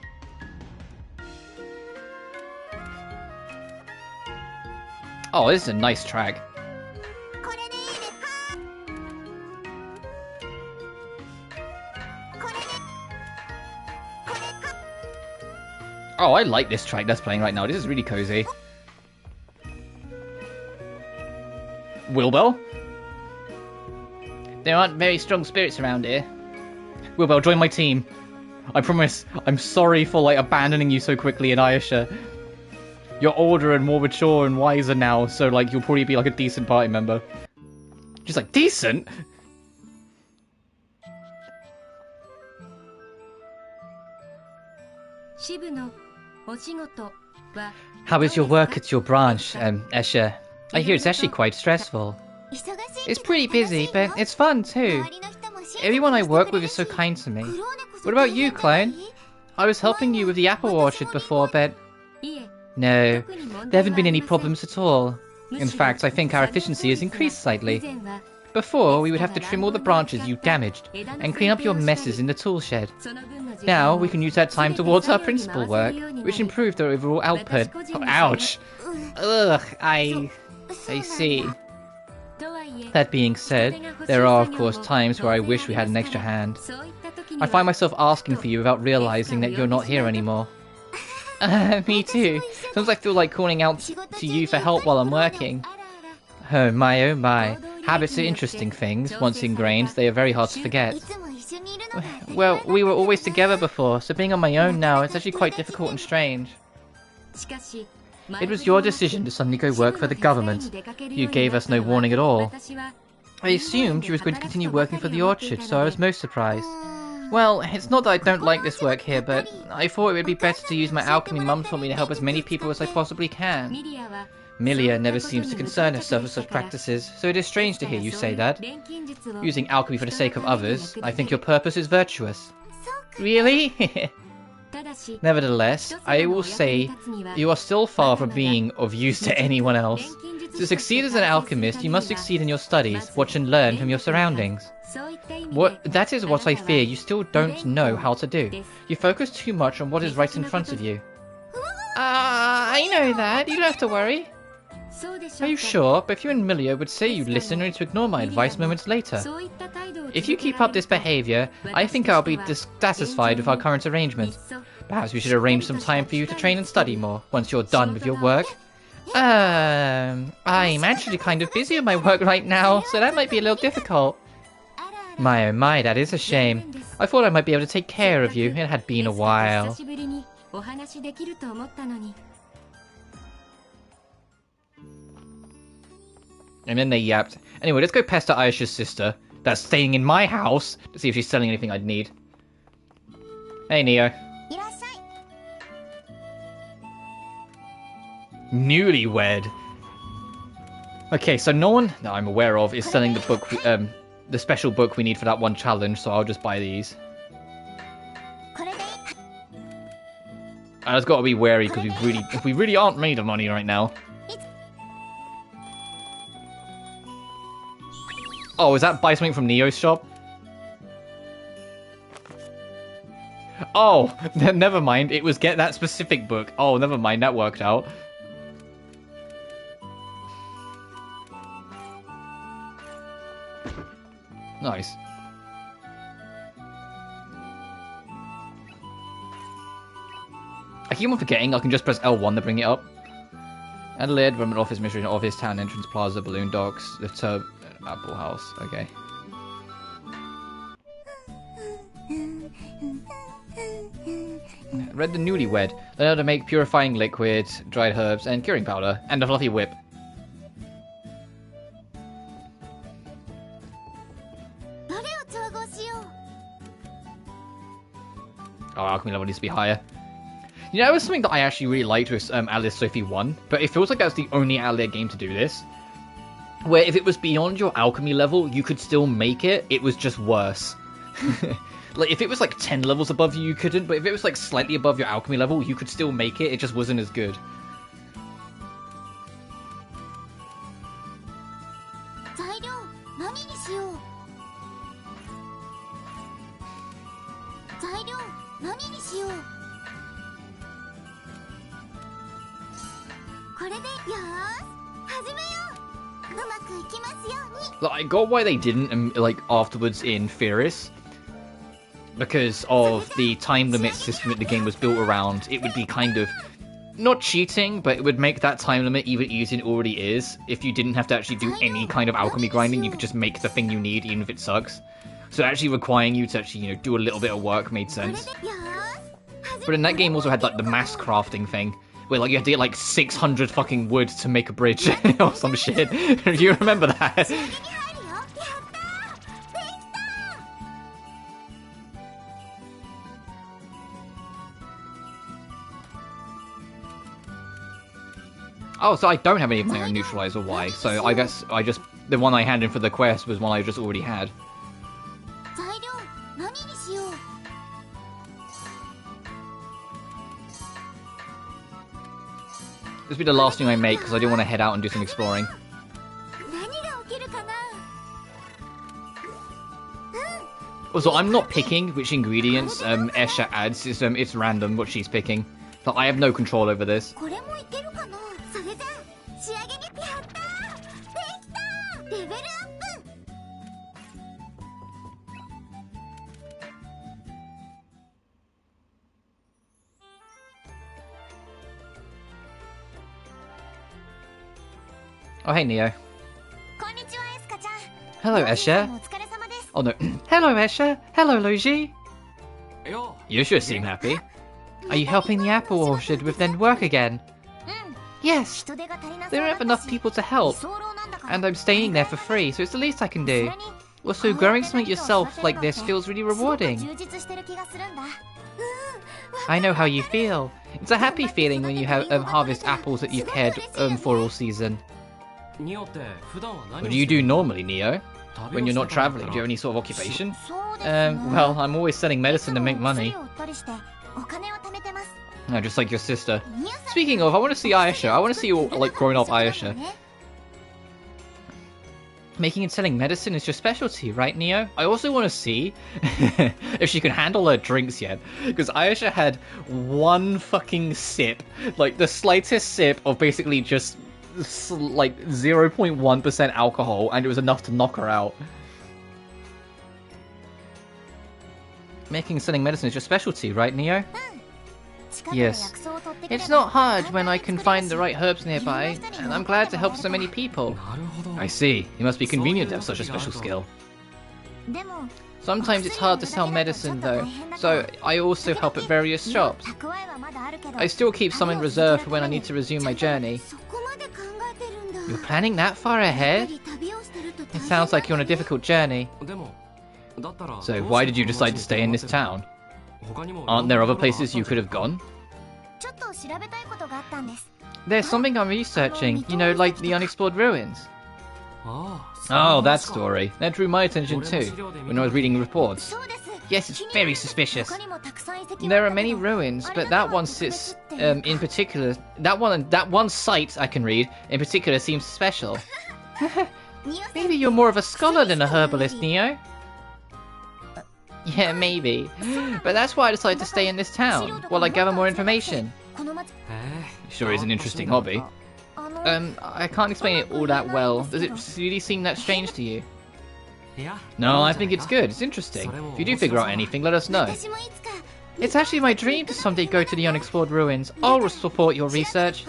Oh, this is a nice track. Oh, I like this track that's playing right now. This is really cozy. Wilbel? There aren't very strong spirits around here. Wilbel, join my team. I promise. I'm sorry for, like, abandoning you so quickly in Ayesha. You're older and more mature and wiser now, so, like, you'll probably be, like, a decent party member. She's like, decent? How is your work at your branch, Escha? I hear it's actually quite stressful. It's pretty busy, but it's fun too. Everyone I work with is so kind to me. What about you, Clone? I was helping you with the apple orchard before, but... No, there haven't been any problems at all. In fact, I think our efficiency has increased slightly. Before, we would have to trim all the branches you damaged, and clean up your messes in the tool shed. Now, we can use that time towards our principal work, which improved our overall output. Oh, ouch! Ugh, I see. That being said, there are of course times where I wish we had an extra hand. I find myself asking for you without realizing that you're not here anymore. Me too. Sometimes I feel like calling out to you for help while I'm working. Oh my. Habits are interesting things. Once ingrained, they are very hard to forget. Well, we were always together before, so being on my own now, it's actually quite difficult and strange. It was your decision to suddenly go work for the government. You gave us no warning at all. I assumed you was going to continue working for the orchard, so I was most surprised. Well, it's not that I don't like this work here, but I thought it would be better to use my alchemy Mum taught me to help as many people as I possibly can. Milia never seems to concern herself with such practices, so it is strange to hear you say that. Using alchemy for the sake of others, I think your purpose is virtuous. Really? Nevertheless, I will say you are still far from being of use to anyone else. To succeed as an alchemist, you must succeed in your studies, watch and learn from your surroundings. That is what I fear you still don't know how to do. You focus too much on what is right in front of you. I know that. You don't have to worry. Are you sure? But if you and Millia would say you'd listen only to ignore my advice moments later. If you keep up this behavior, I think I'll be dissatisfied with our current arrangement. Perhaps we should arrange some time for you to train and study more, once you're done with your work. I'm actually kind of busy with my work right now, so that might be a little difficult. My oh my, that is a shame. I thought I might be able to take care of you. It had been a while. And then they yapped. Anyway, let's go pester Ayesha's sister that's staying in my house to see if she's selling anything I'd need. Hey, Neo. Newlywed. Okay, so no one that I'm aware of is selling the book, the special book we need for that one challenge, so I'll just buy these. I just gotta be wary because we really aren't made of money right now. Oh, is that buy something from Neo's shop? Oh, never mind. It was get that specific book. Oh, never mind. That worked out. Nice. I keep on forgetting I can just press L1 to bring it up. Adelaide, Government Office, Mission Office, Town Entrance Plaza, Balloon Docks, the Tub, Apple House. Okay. Read the Newlywed. Learn how to make purifying liquid, dried herbs, and curing powder, and a fluffy whip. Oh, alchemy level needs to be higher. You know, that was something that I actually really liked with Alice Sophie 1, but it feels like that's the only Atelier game to do this. Where if it was beyond your alchemy level, you could still make it, it was just worse. Like, if it was like 10 levels above you, you couldn't, but if it was like slightly above your alchemy level, you could still make it, it just wasn't as good. Like, I got why they didn't, like, afterwards in Furina. Because of the time limit system that the game was built around, it would be kind of, not cheating, but it would make that time limit even easier than it already is. If you didn't have to actually do any kind of alchemy grinding, you could just make the thing you need, even if it sucks. So actually requiring you to actually, you know, do a little bit of work made sense. But in that game also had, like, the mass crafting thing, where, like, you had to get, like, 600 fucking wood to make a bridge, or some shit. Do you remember that? Oh, so I don't have any of my own neutralizer Y, so I guess the one I had in for the quest was one I just already had. This will be the last thing I make, because I do want to head out and do some exploring. Also, I'm not picking which ingredients Escha adds, it's random what she's picking. But I have no control over this. Oh, hey, Neo. Hello, Escha. Oh, no. Hello, Escha. Hello, Logy. You sure seem happy. Are you helping the apple orchard with their work again? Yes. There don't have enough people to help. And I'm staying there for free, so it's the least I can do. Also, growing something yourself like this feels really rewarding. I know how you feel. It's a happy feeling when you have harvest apples that you've cared for all season. What do you do normally, Neo? When you're not traveling, do you have any sort of occupation? Well, I'm always selling medicine to make money. No, just like your sister. Speaking of, I want to see Ayesha. I want to see you, like, grown up Ayesha. Making and selling medicine is your specialty, right, Neo? I also want to see if she can handle her drinks yet. Because Ayesha had one fucking sip, like the slightest sip of basically just like 0.1% alcohol, and it was enough to knock her out. Making and selling medicine is your specialty, right, Neo? Yes. It's not hard when I can find the right herbs nearby, and I'm glad to help so many people. I see. It must be convenient to have such a special skill. Sometimes it's hard to sell medicine though, so I also help at various shops. I still keep some in reserve for when I need to resume my journey. You're planning that far ahead? It sounds like you're on a difficult journey. So why did you decide to stay in this town? Aren't there other places you could have gone? There's something I'm researching, you know, like the unexplored ruins. Oh, that story. That drew my attention too, when I was reading reports. Yes, it's very suspicious. There are many ruins, but that one sits, in particular... That one site I can read, in particular, seems special. Maybe you're more of a scholar than a herbalist, Neo? Yeah, maybe. But that's why I decided to stay in this town, while I gather more information. Sure is an interesting hobby. I can't explain it all that well. Does it really seem that strange to you? No, I think it's good. It's interesting. If you do figure out anything, let us know. It's actually my dream to someday go to the unexplored ruins. I'll support your research.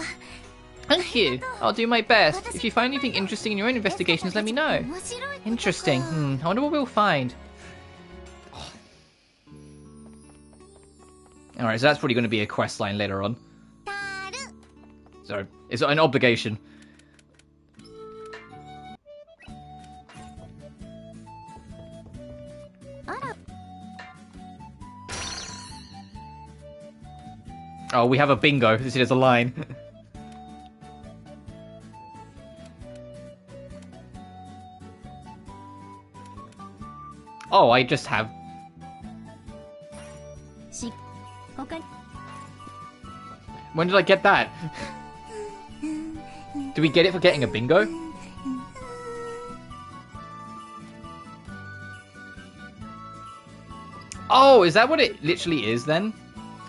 Thank you. I'll do my best. If you find anything interesting in your own investigations, let me know. Interesting. I wonder what we'll find. Alright, so that's probably going to be a quest line later on. So, it's an obligation. Oh, we have a bingo. This is a line. Oh, I just have... When did I get that? Do we get it for getting a bingo? Oh, is that what it literally is then?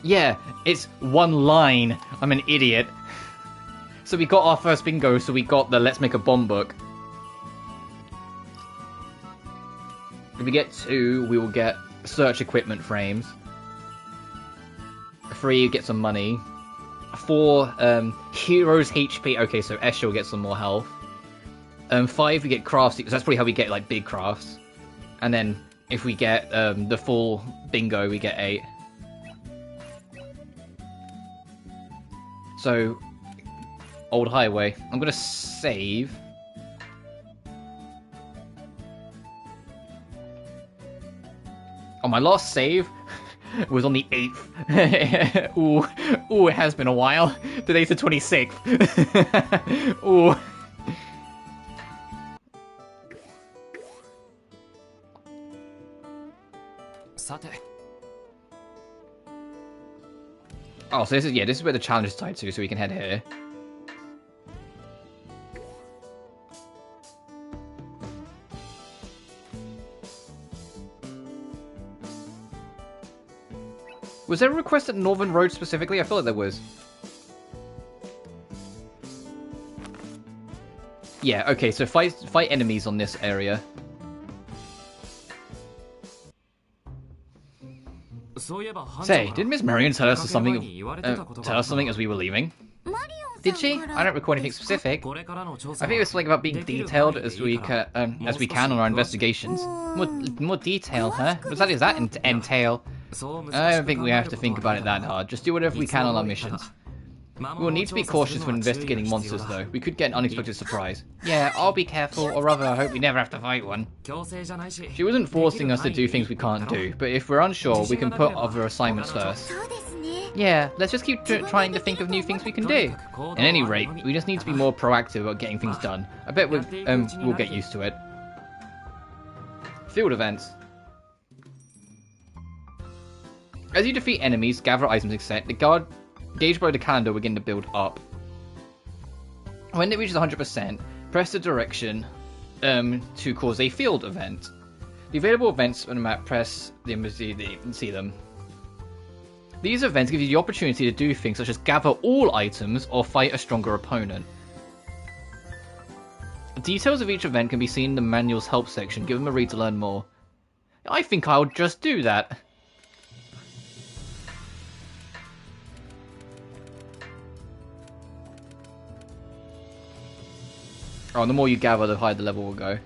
Yeah, it's one line. I'm an idiot. So we got our first bingo, so we got the Let's Make a Bomb book. If we get 2, we will get search equipment frames. 3, get some money. 4, heroes HP. Okay, so Escha will get some more health. 5, we get crafts, because that's probably how we get, like, big crafts. And then, if we get the full bingo, we get 8. So, Old Highway. I'm gonna save. Oh, my last save was on the 8th. Ooh, it has been a while. Today's the 26th. Ooh. Oh, so this is where the challenge is tied to, so we can head here. Was there a request at Northern Road specifically? I feel like there was. Yeah, okay, so fight enemies on this area. Say, didn't Miss Marion tell us something as we were leaving? Did she? I don't recall anything specific. I think it was something about being detailed as we can on our investigations. More detail, huh? What does that entail? I don't think we have to think about it that hard. Just do whatever we can on our missions. We'll need to be cautious when investigating monsters, though. We could get an unexpected surprise. Yeah, I'll be careful, or rather, I hope we never have to fight one. She wasn't forcing us to do things we can't do, but if we're unsure, we can put other assignments first. Yeah, let's just keep trying to think of new things we can do. At any rate, we just need to be more proactive about getting things done. I bet we'll get used to it. Field events. As you defeat enemies, gather items, etc., the gauge below the calendar will begin to build up. When it reaches 100%, press the direction to cause a field event. The available events on the map, press them to see them. These events give you the opportunity to do things such as gather all items or fight a stronger opponent. Details of each event can be seen in the manual's help section. Give them a read to learn more. I think I'll just do that. Oh, and the more you gather, the higher the level will go.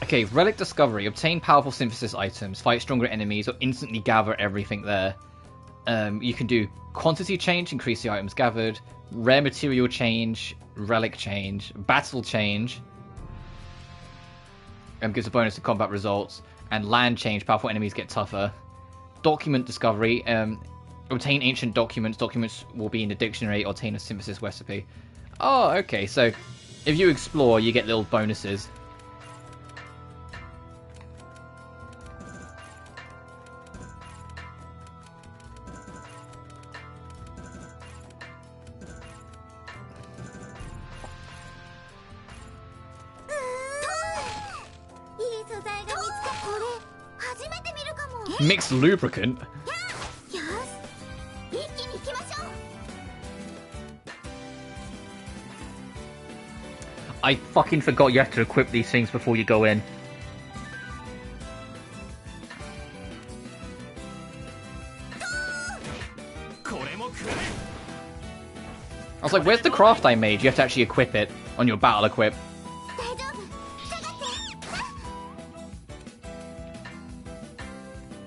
Okay, Relic Discovery. Obtain powerful synthesis items, fight stronger enemies, or instantly gather everything there. You can do quantity change, increase the items gathered, rare material change, relic change, battle change, gives a bonus to combat results, and land change, powerful enemies get tougher. Document discovery, obtain ancient documents, documents will be in the dictionary, or obtain a synthesis recipe. Oh, okay, so if you explore, you get little bonuses. Mixed lubricant? I fucking forgot you have to equip these things before you go in. I was like, where's the craft I made? You have to actually equip it on your battle equip.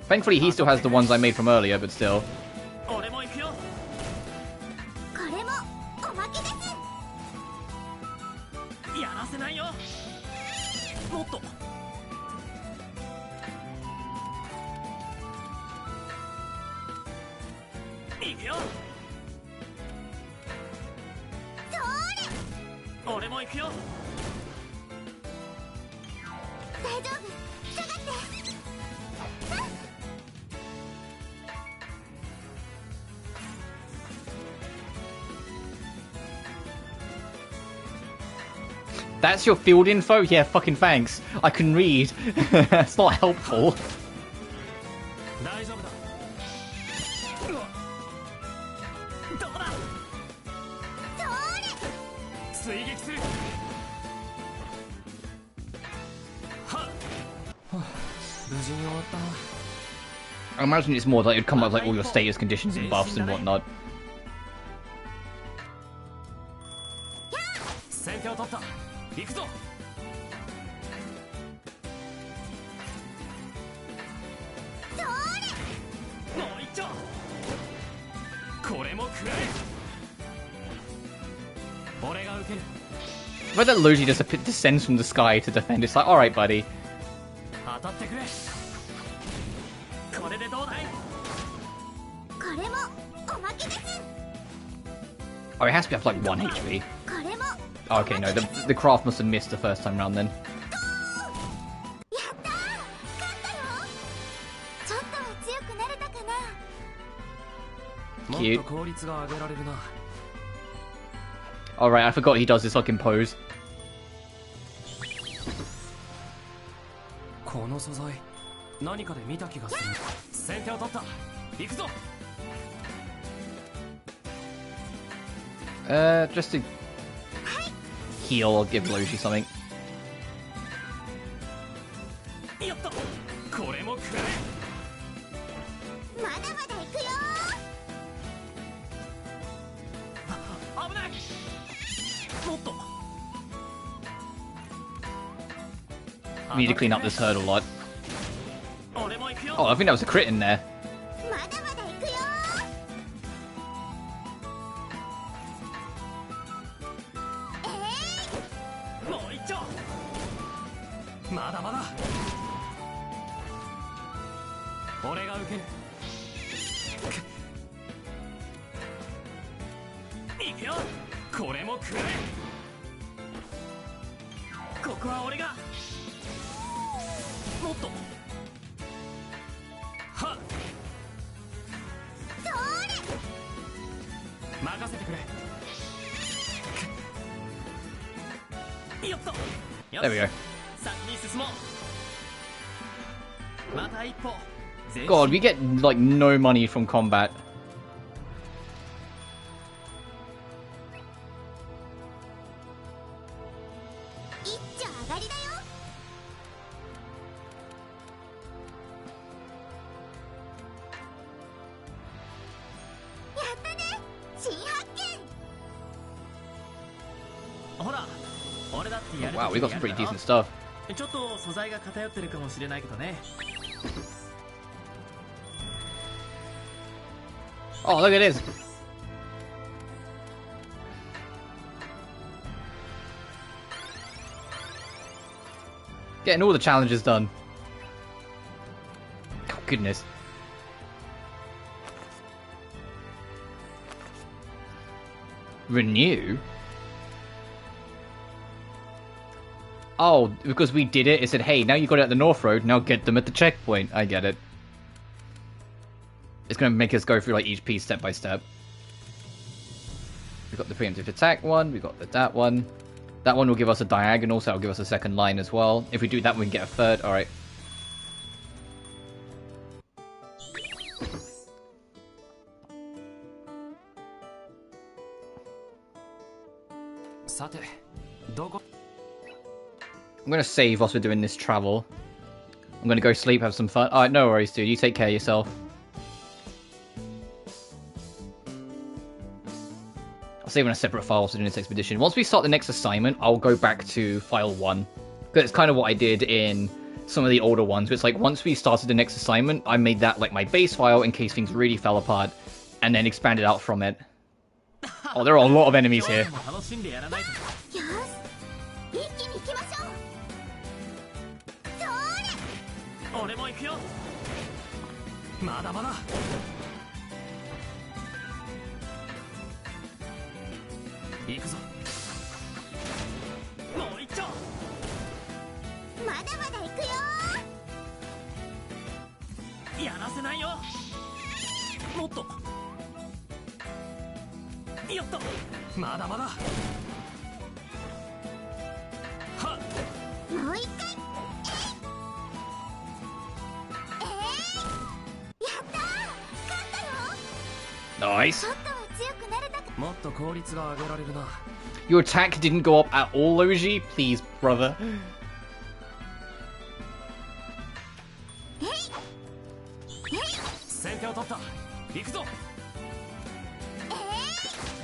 Thankfully, he still has the ones I made from earlier, but still. That's your field info? Yeah, fucking thanks. I can read. That's not helpful. I imagine it's more like it'd come up with like all your status conditions and buffs and whatnot. But that Logy just descends from the sky to defend. It's like, alright, buddy. Oh, it has to be up like 1 HP. Oh, okay, no, the craft must have missed the first time round then. Cute. Alright, I forgot he does this fucking pose. Just to heal or give Logy something. We need to clean up this hurdle lot. Oh, I think that was a crit in there. There we go. God, we get like no money from combat. Wow, we got some pretty decent stuff. Oh, look at this. Getting all the challenges done. Oh, goodness. Renew? Oh, because we did it, it said, hey, now you got it at the North Road, now get them at the checkpoint. I get it. It's going to make us go through like each piece step by step. We got the preemptive attack one, we got that one. That one will give us a diagonal, so it'll give us a second line as well. If we do that, we can get a third. Alright. I'm going to save whilst we're doing this travel. I'm going to go sleep, have some fun. Alright, no worries, dude. You take care of yourself. I'll save on a separate file for doing this expedition. Once we start the next assignment, I'll go back to file 1. Because it's kind of what I did in some of the older ones. It's like, once we started the next assignment, I made that like my base file in case things really fell apart. And then expanded out from it. Oh, there are a lot of enemies here. Nice. Your attack didn't go up at all, Logy? Please, brother.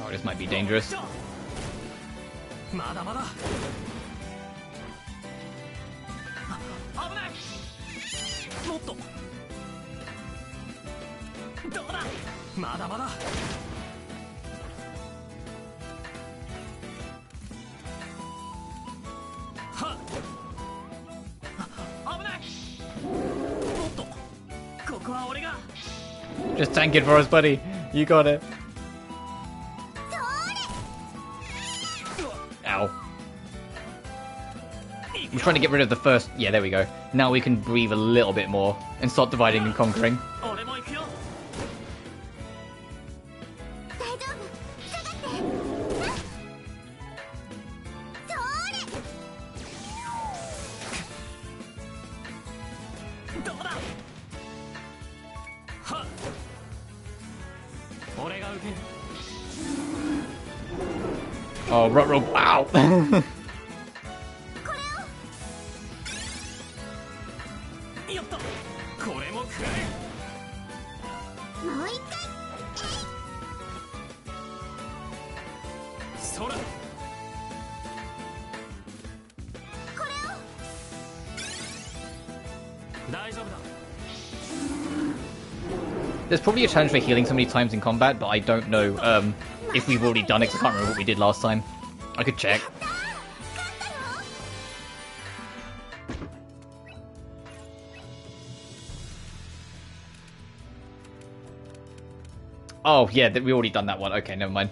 Oh, this might be dangerous. Just tank it for us, buddy. You got it. Ow. I'm trying to get rid of the first... Yeah, there we go. Now we can breathe a little bit more and start dividing and conquering. Oh, Robu, wow! There's probably a challenge for healing so many times in combat, but I don't know if we've already done it, 'cause I can't remember what we did last time. I could check. Oh, yeah, we already done that one. Okay, never mind.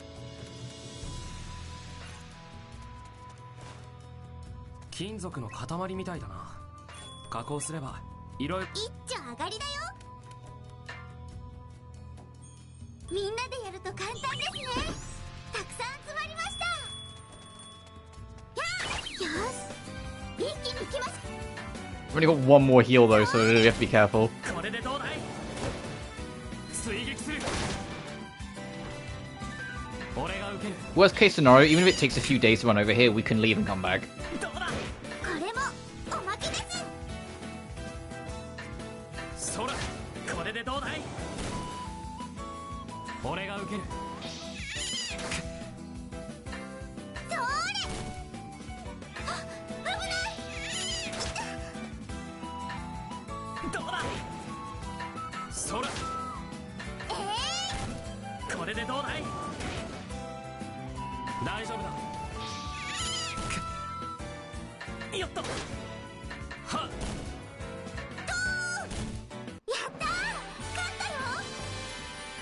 We've only got one more heal though, so we have to be careful. Worst case scenario, even if it takes a few days to run over here, we can leave and come back.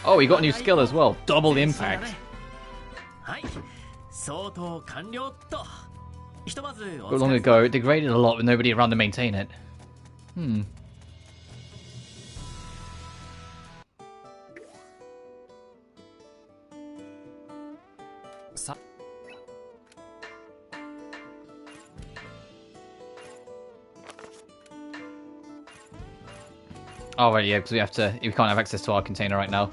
Oh, we got a new skill as well. Double impact. But long ago, it degraded a lot with nobody around to maintain it. Oh right, yeah, because we can't have access to our container right now.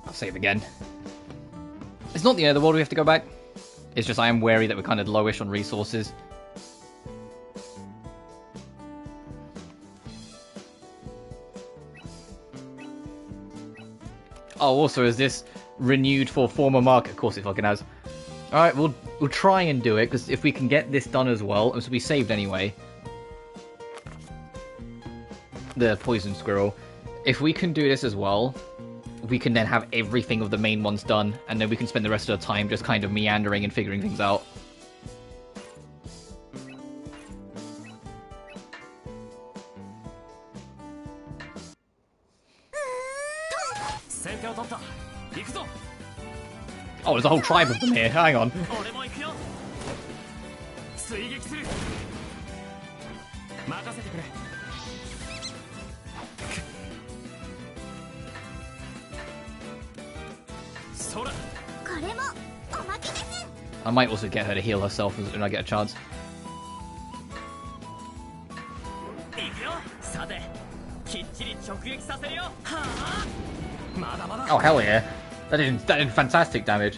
I'll save again. It's not the end of the world we have to go back. It's just I am wary that we're kind of lowish on resources. Oh, also, is this renewed for former market? Of course it fucking has. Alright, we'll try and do it, because if we can get this done as well, so we saved anyway. The poison squirrel. If we can do this as well, we can then have everything of the main ones done, and then we can spend the rest of the time just kind of meandering and figuring things out. Oh, there's a whole tribe of them here. Hang on. I might also get her to heal herself when I get a chance. Oh hell yeah! That did fantastic damage.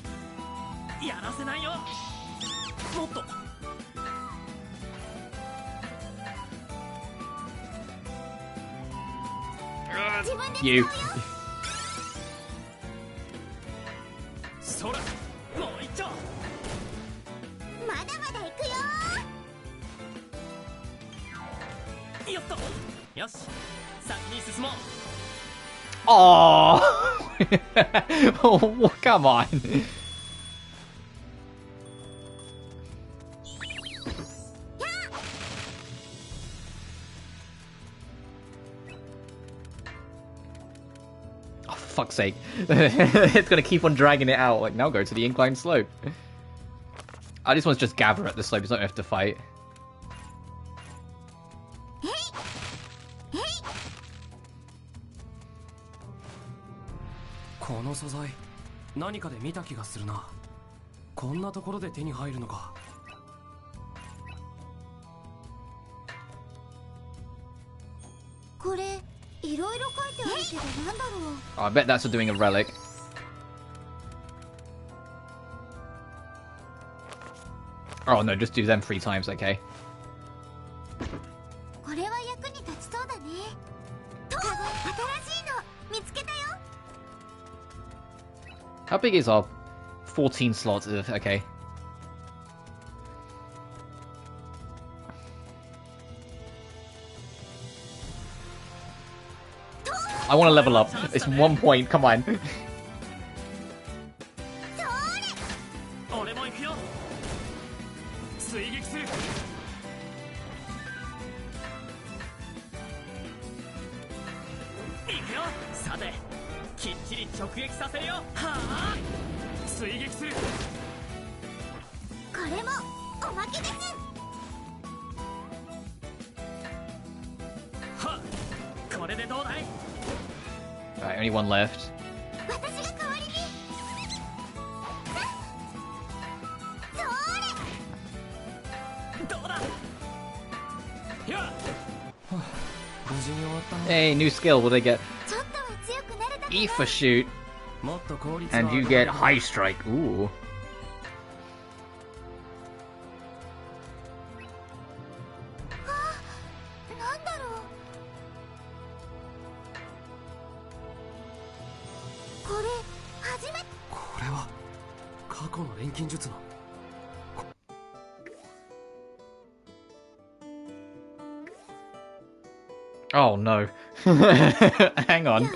You. Oh, oh, come on. Oh, for fuck's sake. It's gonna keep on dragging it out. Like, now go to the inclined slope. I just want to just gather at the slope, so I don't have to fight. Oh, I bet that's for doing a relic. Oh no, just do them 3 times, okay. How big is our 14 slots? Okay. I want to level up. It's 1 point, come on. Right, only one left. Hey, new skill. What do they get? Ether shoot. And you get high strike. Ooh. Oh no. Hang on.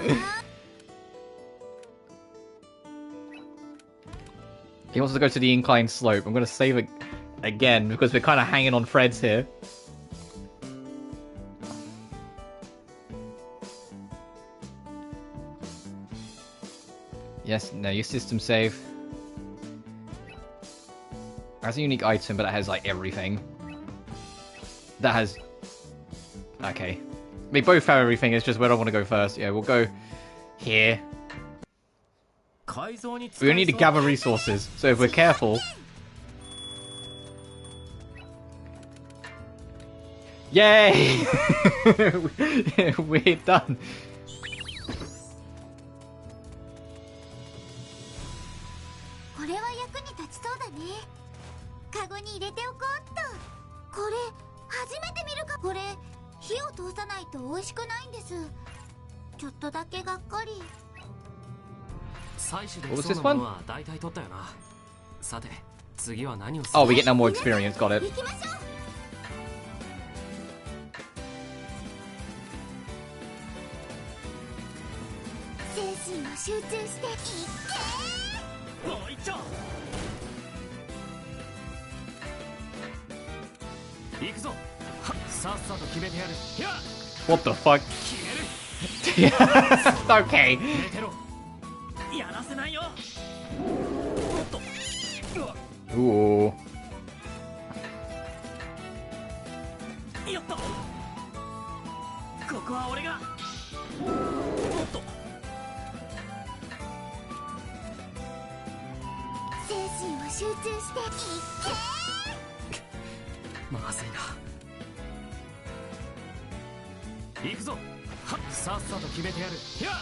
He wants to go to the inclined slope. I'm going to save it again because we're kind of hanging on threads here. Yes, no, your system save. That's a unique item, but it has like everything. That has... Okay. They both have everything, it's just where I want to go first. Yeah, we'll go here. We need to gather resources, so if we're careful... Yay! We're done. What was this one? Oh, we get no more experience, got it. What the fuck? Okay. Ooh.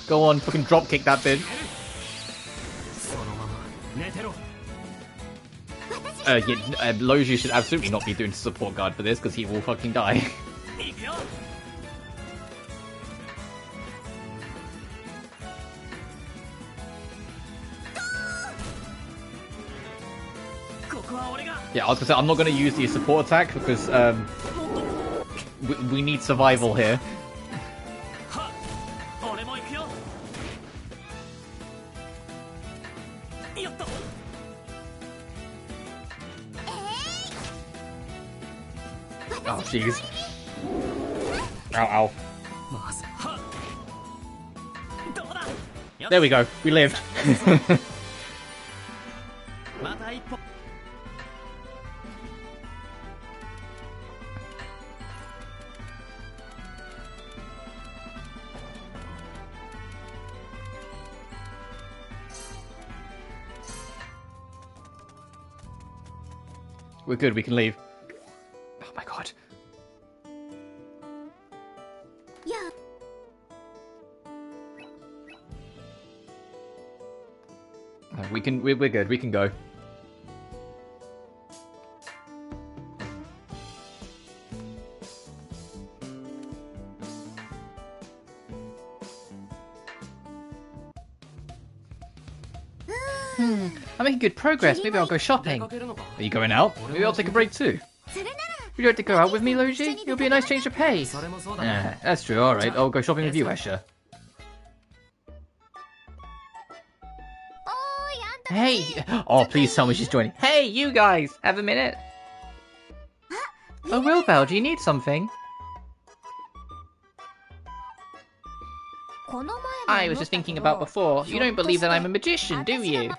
Go on, fucking dropkick that bitch. Logy should absolutely not be doing support guard for this because he will fucking die. Yeah, I was gonna say I'm not gonna use the support attack because we need survival here. Oh jeez. Ow, ow. There we go, we lived. We're good, we can leave. Oh my god. Yeah. We're good, we can go. I'm making good progress. Maybe I'll go shopping. Are you going out? Maybe I'll take a break too. Would you like to go out with me, Logy? It'll be a nice change of pace. Yeah, that's true. Alright, I'll go shopping with you, Escha. Hey! Oh, please tell me she's joining. Hey, you guys! Have a minute. Oh, Wilbell, do you need something? I was just thinking about before. You don't believe that I'm a magician, do you?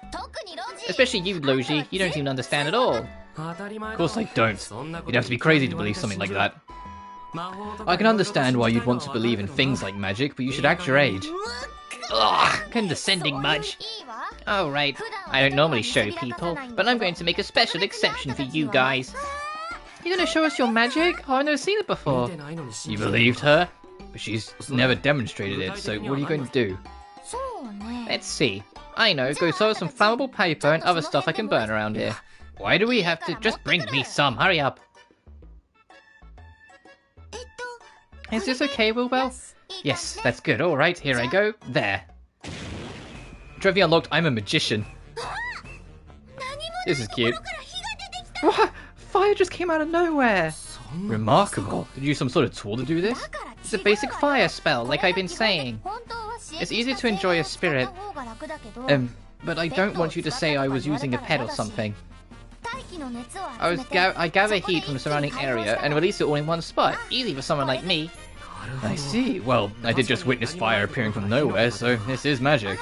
Especially you, Logy. You don't even understand at all. Of course I don't. You'd have to be crazy to believe something like that. I can understand why you'd want to believe in things like magic, but you should act your age. Ugh, condescending much. Oh right, I don't normally show people, but I'm going to make a special exception for you guys. You're gonna show us your magic? Oh, I've never seen it before. You believed her? But she's never demonstrated it, so what are you going to do? Let's see. I know, go sew some flammable paper and other stuff I can burn around here. Why do we have to... Just bring me some, hurry up. Is this okay, Wilbell? Yes, that's good, alright, here I go. There. Trophy unlocked, I'm a magician. This is cute. What? Fire just came out of nowhere. Remarkable. Did you use some sort of tool to do this? It's a basic fire spell, like I've been saying. It's easier to enjoy a spirit. But I don't want you to say I was using a pet or something. I gather heat from the surrounding area and release it all in one spot. Easy for someone like me. I see. Well, I did just witness fire appearing from nowhere, so this is magic.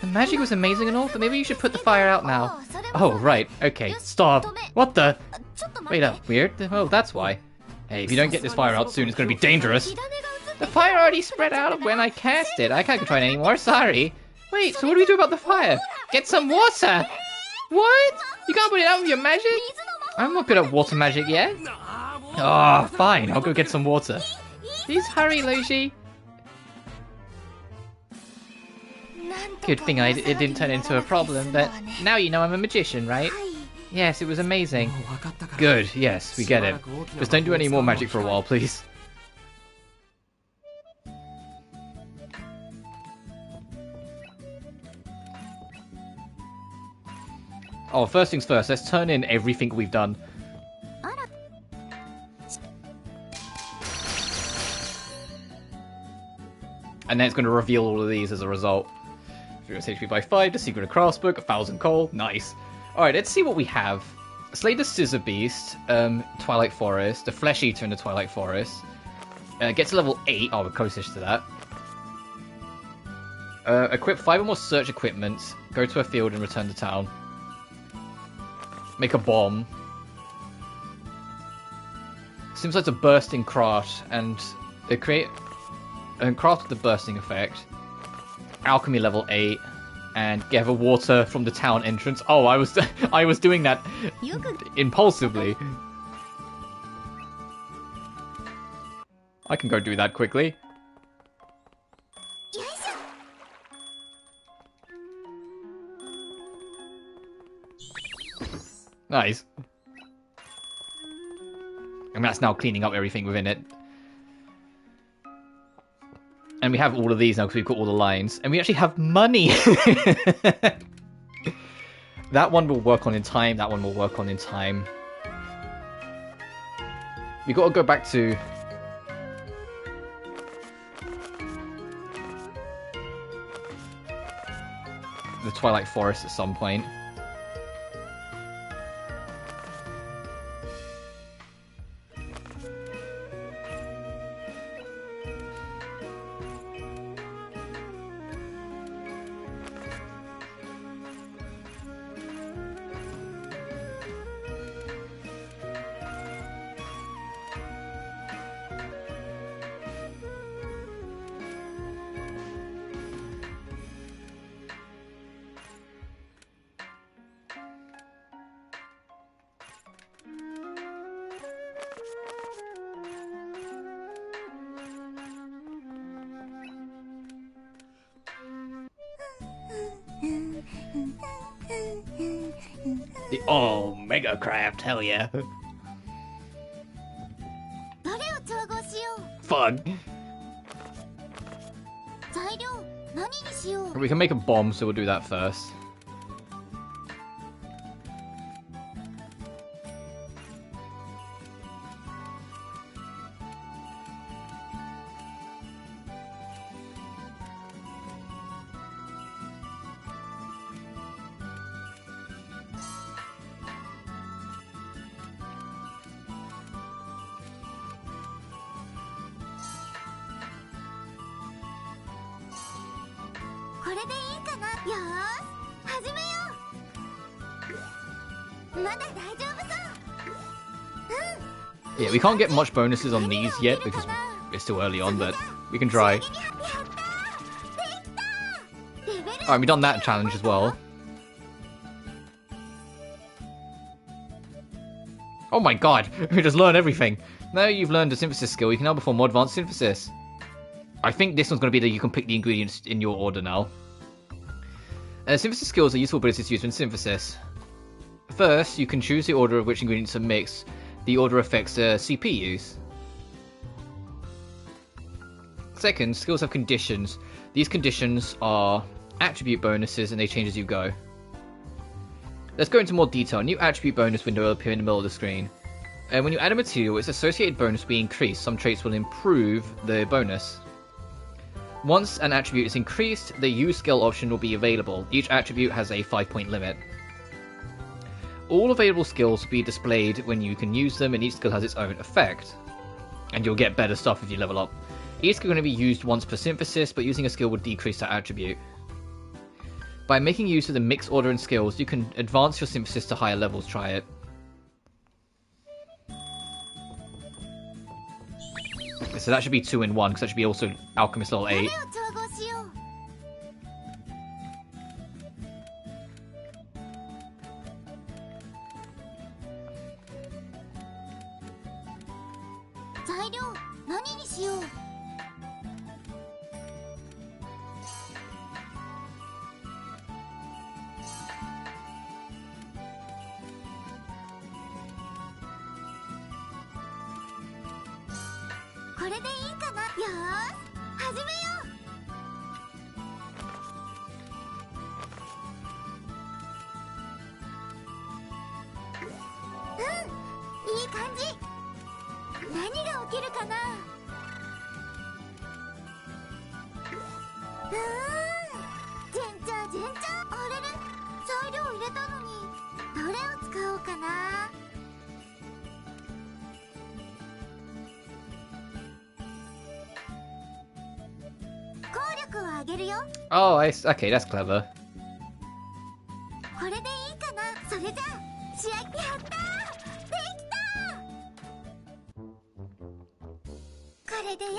The magic was amazing and all, but maybe you should put the fire out now. Oh, right. Okay, stop. What the? Wait up, weird? Oh, that's why. Hey, if you don't get this fire out soon, it's gonna be dangerous. The fire already spread out when I cast it. I can't control it anymore, sorry. Wait, so what do we do about the fire? Get some water! What? You can't put it out with your magic? I'm not good at water magic yet. Ah, oh, fine, I'll go get some water. Please hurry, Logy. Good thing it didn't turn into a problem, but now you know I'm a magician, right? Yes, it was amazing. Good, yes, we get it. Just don't do any more magic for a while, please. Oh, first things first, let's turn in everything we've done. And then it's going to reveal all of these as a result. 3 HP by 5, the Secret of Craftsbook, 1000 coal, nice. Alright, let's see what we have. Slay the Scissor Beast, Twilight Forest, the Flesh Eater in the Twilight Forest. Get to level 8, oh, we're closest to that. Equip 5 or more search equipment, go to a field and return to town. Make a bomb. Seems like a bursting craft, and they create and craft the bursting effect. Alchemy level 8, and gather water from the town entrance. Oh, I was doing that impulsively. I can go do that quickly. Nice. And that's now cleaning up everything within it. And we have all of these now because we've got all the lines. And we actually have money! That one will work on in time, that one will work on in time. We've got to go back to... the Twilight Forest at some point. Oh, Mega Craft, hell yeah. Fun. We can make a bomb, so we'll do that first. Yeah, we can't get much bonuses on these yet because we're still early on, but we can try. Alright, we've done that challenge as well. Oh my god, we just learned everything. Now you've learned a synthesis skill, you can now perform more advanced synthesis. I think this one's going to be that you can pick the ingredients in your order now. Synthesis skills are useful abilities used in synthesis. First, you can choose the order of which ingredients are mixed. The order affects CP use. Second, skills have conditions. These conditions are attribute bonuses and they change as you go. Let's go into more detail. A new attribute bonus window will appear in the middle of the screen. And when you add a material, its associated bonus will be increased. Some traits will improve the bonus. Once an attribute is increased, the use skill option will be available. Each attribute has a 5-point limit. All available skills will be displayed when you can use them, and each skill has its own effect. And you'll get better stuff if you level up. Each skill is going to be used once per synthesis, but using a skill would decrease that attribute. By making use of the mixed order and skills, you can advance your synthesis to higher levels. Try it. So that should be 2 in 1, because that should be also Alchemist level 8. Oh, okay, that's clever.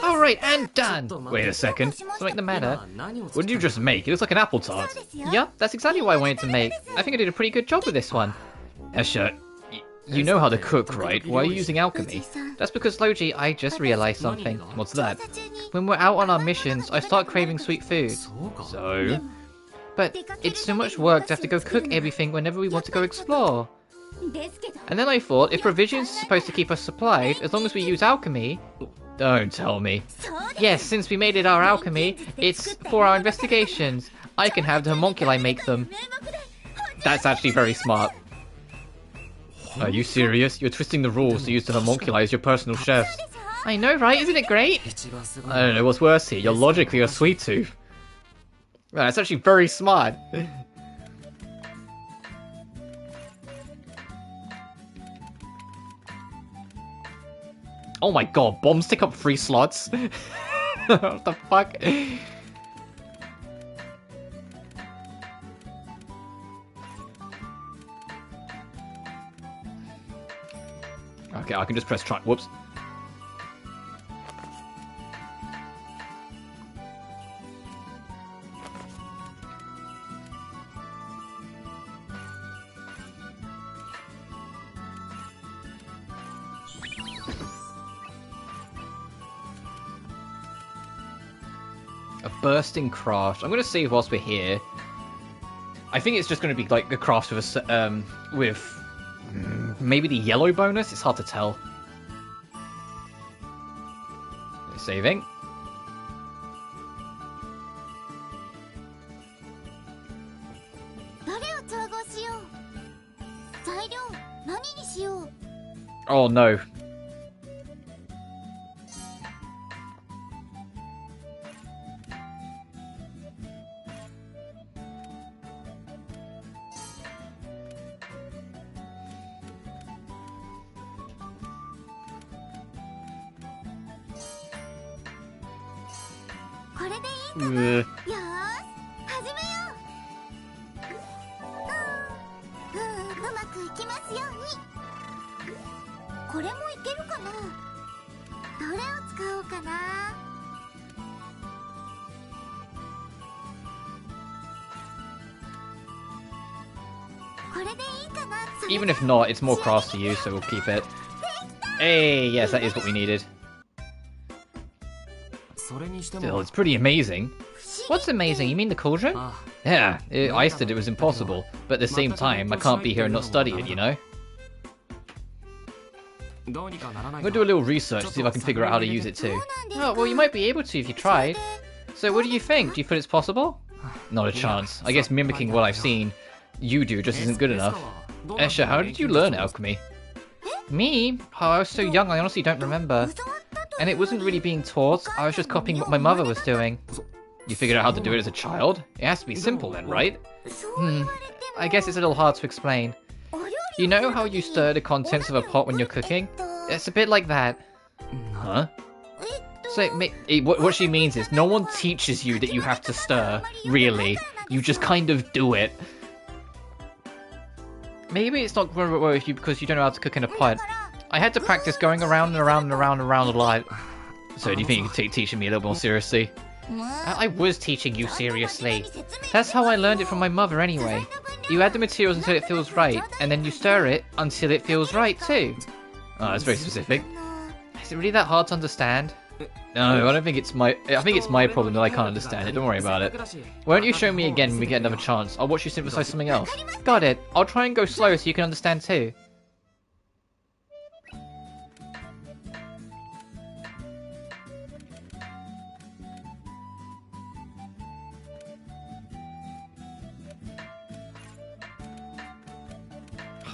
Alright, and done! Wait a second, something the matter? What did you just make? It looks like an apple tart. Yup, that's exactly what I wanted to make. I think I did a pretty good job with this one. Escha, you know how to cook, right? Why are you using alchemy? That's because, Logy, I just realized something. What's that? When we're out on our missions, I start craving sweet food. So? But it's so much work to have to go cook everything whenever we want to go explore. And then I thought, if provisions are supposed to keep us supplied, as long as we use alchemy... Don't tell me. Yes, since we made it our alchemy, it's for our investigations. I can have the homunculi make them. That's actually very smart. Are you serious? You're twisting the rules to use the homunculi as your personal chefs. I know, right? Isn't it great? I don't know what's worse here. You're logically a sweet tooth. Well, that's actually very smart. Oh my god, bombs take up 3 slots? What the fuck? Okay, I can just press try. Whoops. A bursting craft. I'm gonna save whilst we're here. I think it's just gonna be like a craft with a maybe the yellow bonus. It's hard to tell. Saving. Oh no. Even if not, it's more crafts to use, so we'll keep it. Hey, yes, that is what we needed. Still, it's pretty amazing. What's amazing? You mean the cauldron? Yeah, I said it was impossible, but at the same time, I can't be here and not study it, you know? I'm gonna do a little research to see if I can figure out how to use it too. Oh, well, you might be able to if you tried. So what do you think? Do you feel it's possible? Not a chance. I guess mimicking what I've seen you do just isn't good enough. Escha, how did you learn alchemy? Me? Oh, I was so young, I honestly don't remember. And it wasn't really being taught, I was just copying what my mother was doing. You figured out how to do it as a child? It has to be simple then, right? I guess it's a little hard to explain. You know how you stir the contents of a pot when you're cooking? It's a bit like that. Huh? So, what she means is, no one teaches you that you have to stir, really. You just kind of do it. Maybe it's not because you don't know how to cook in a pot. I had to practice going around and around and around and around a lot. So do you think you could take teaching me a little more seriously? I was teaching you seriously. That's how I learned it from my mother anyway. You add the materials until it feels right, and then you stir it until it feels right too. Oh, that's very specific. Is it really that hard to understand? No, I don't think it's my... I think it's my problem that I can't understand it. Don't worry about it. Why don't you show me again when we get another chance? I'll watch you synthesize something else. Got it. I'll try and go slow so you can understand too.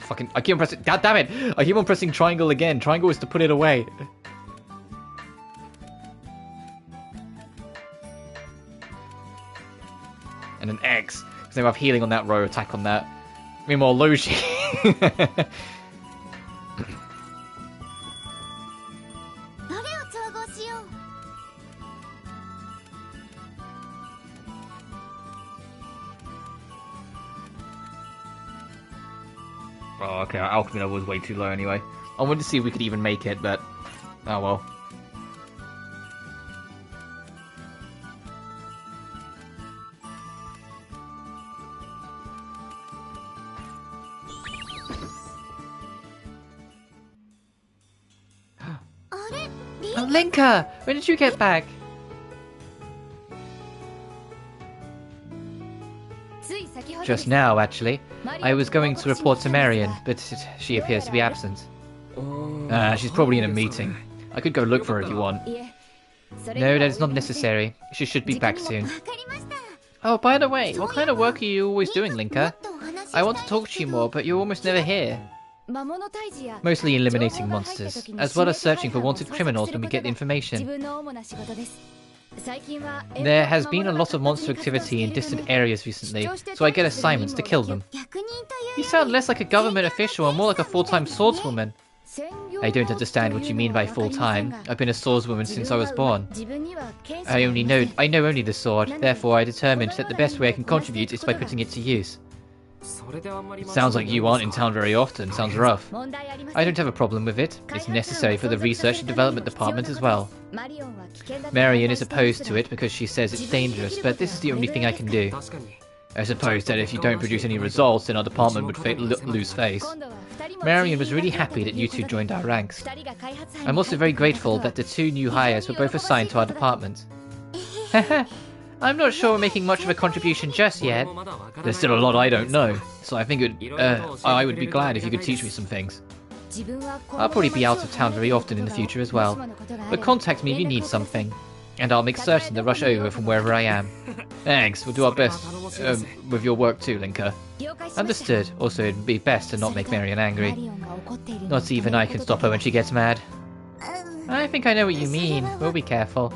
Fucking... I keep on pressing... God damn it! I keep on pressing triangle again. Triangle is to put it away. And an X, because they have healing on that row, attack on that. Meanwhile, Logy. Oh, okay, our alchemy level was way too low anyway. I wanted to see if we could even make it, but... oh well. Oh, Linka! When did you get back? Just now, actually. I was going to report to Marion, but she appears to be absent. She's probably in a meeting. I could go look for her if you want. No, that is not necessary. She should be back soon. Oh, by the way, what kind of work are you always doing, Linka? I want to talk to you more, but you're almost never here. Mostly eliminating monsters, as well as searching for wanted criminals when we get the information. There has been a lot of monster activity in distant areas recently, so I get assignments to kill them. You sound less like a government official and more like a full-time swordswoman. I don't understand what you mean by full-time. I've been a swordswoman since I was born. I know only the sword, therefore I determined that the best way I can contribute is by putting it to use. Sounds like you aren't in town very often, sounds rough. I don't have a problem with it. It's necessary for the research and development department as well. Marion is opposed to it because she says it's dangerous, but this is the only thing I can do. I suppose that if you don't produce any results, then our department would lose face. Marion was really happy that you two joined our ranks. I'm also very grateful that the two new hires were both assigned to our department. Haha. I'm not sure we're making much of a contribution just yet. There's still a lot I don't know, so I think I would be glad if you could teach me some things. I'll probably be out of town very often in the future as well, but contact me if you need something, and I'll make certain to rush over from wherever I am. Thanks, we'll do our best with your work too, Linka. Understood. Also, it'd be best to not make Marion angry. Not even I can stop her when she gets mad. I think I know what you mean. We'll be careful.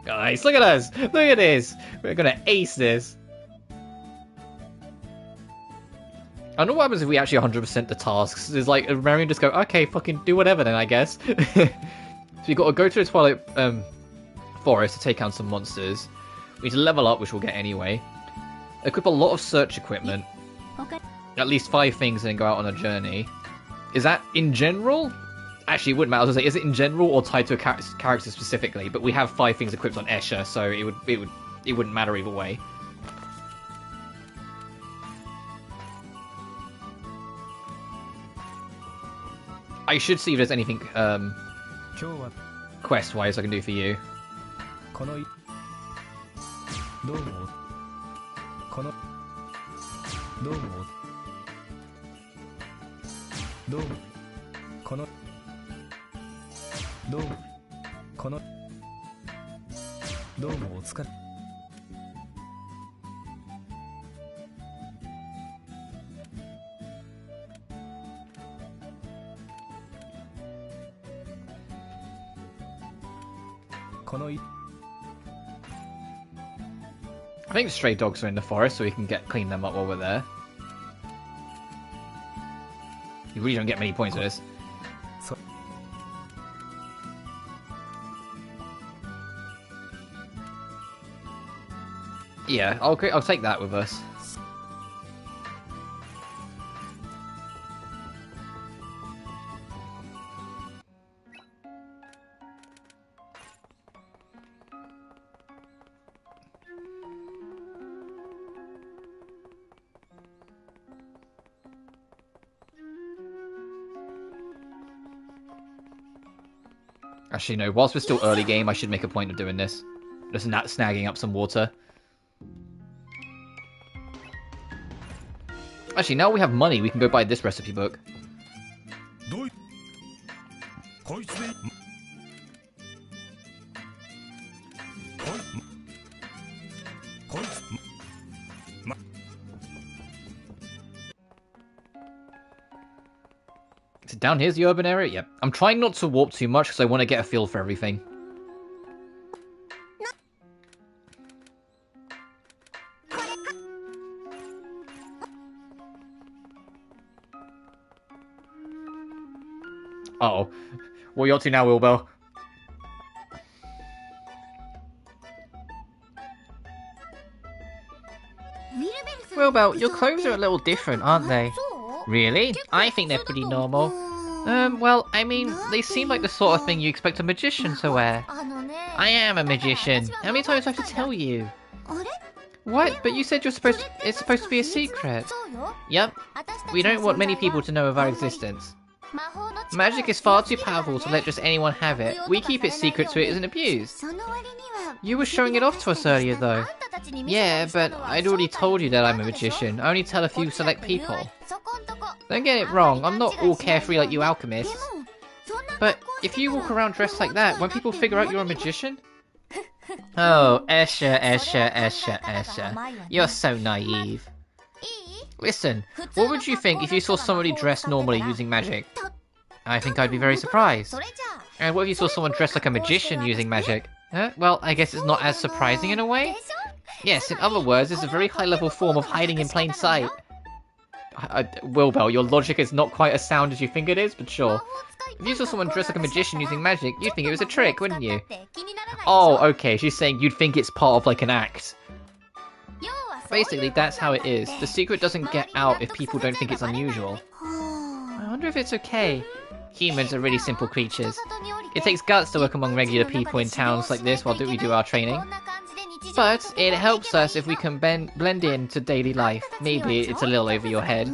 Nice, look at us! Look at this! We're gonna ace this! I don't know what happens if we actually 100% the tasks. It's like, Marion just go, okay, fucking do whatever then, I guess. So you gotta go to the Twilight Forest to take out some monsters. We need to level up, which we'll get anyway. Equip a lot of search equipment. Okay. At least 5 things and then go out on a journey. Is that in general? Actually, it wouldn't matter. I was gonna say, is it in general or tied to a character specifically? But we have 5 things equipped on Escha, so it wouldn't matter either way. I should see if there's anything quest-wise I can do for you. I think stray dogs are in the forest, so we can clean them up while we're there. You really don't get many points for this. Yeah, I'll take that with us. Actually, no, whilst we're still early game, I should make a point of doing this. Just not snagging up some water. Actually, now we have money, we can go buy this recipe book. Is it down here's the urban area? Yep. I'm trying not to warp too much because I want to get a feel for everything. Uh-oh. What are you up to now, Wilbur? Wilbur, your clothes are a little different, aren't they? Really? I think they're pretty normal. Well, I mean, they seem like the sort of thing you expect a magician to wear. I am a magician. How many times do I have to tell you? What? But you said it's supposed to be a secret. Yep. We don't want many people to know of our existence. Magic is far too powerful to let just anyone have it. We keep it secret so it isn't abused. You were showing it off to us earlier, though. Yeah, but I'd already told you that I'm a magician. I only tell a few select people. Don't get it wrong, I'm not all carefree like you alchemists. But if you walk around dressed like that, won't people figure out you're a magician? Oh, Escha. You're so naive. Listen, what would you think if you saw somebody dressed normally using magic? I think I'd be very surprised. And what if you saw someone dressed like a magician using magic? Well, I guess it's not as surprising in a way? Yes, in other words, it's a very high-level form of hiding in plain sight. Wilbur, your logic is not quite as sound as you think it is, but sure. If you saw someone dressed like a magician using magic, you'd think it was a trick, wouldn't you? Oh, okay, she's saying you'd think it's part of, like, an act. Basically, that's how it is. The secret doesn't get out if people don't think it's unusual. I wonder if it's okay. Humans are really simple creatures. It takes guts to work among regular people in towns like this while we do our training. But it helps us if we can blend into daily life. Maybe it's a little over your head.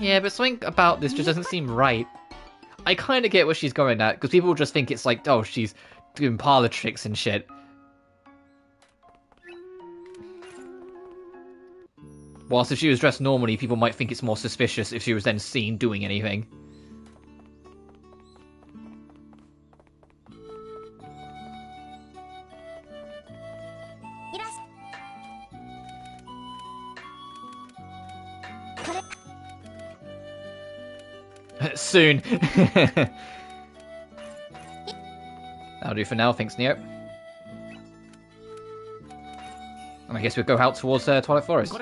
Yeah, but something about this just doesn't seem right. I kind of get what she's going at, because people just think it's like, oh, she's doing parlor tricks and shit. Whilst if she was dressed normally, people might think it's more suspicious if she was then seen doing anything. Soon. That'll do for now, thanks Neo. And I guess we'll go out towards Twilight Forest.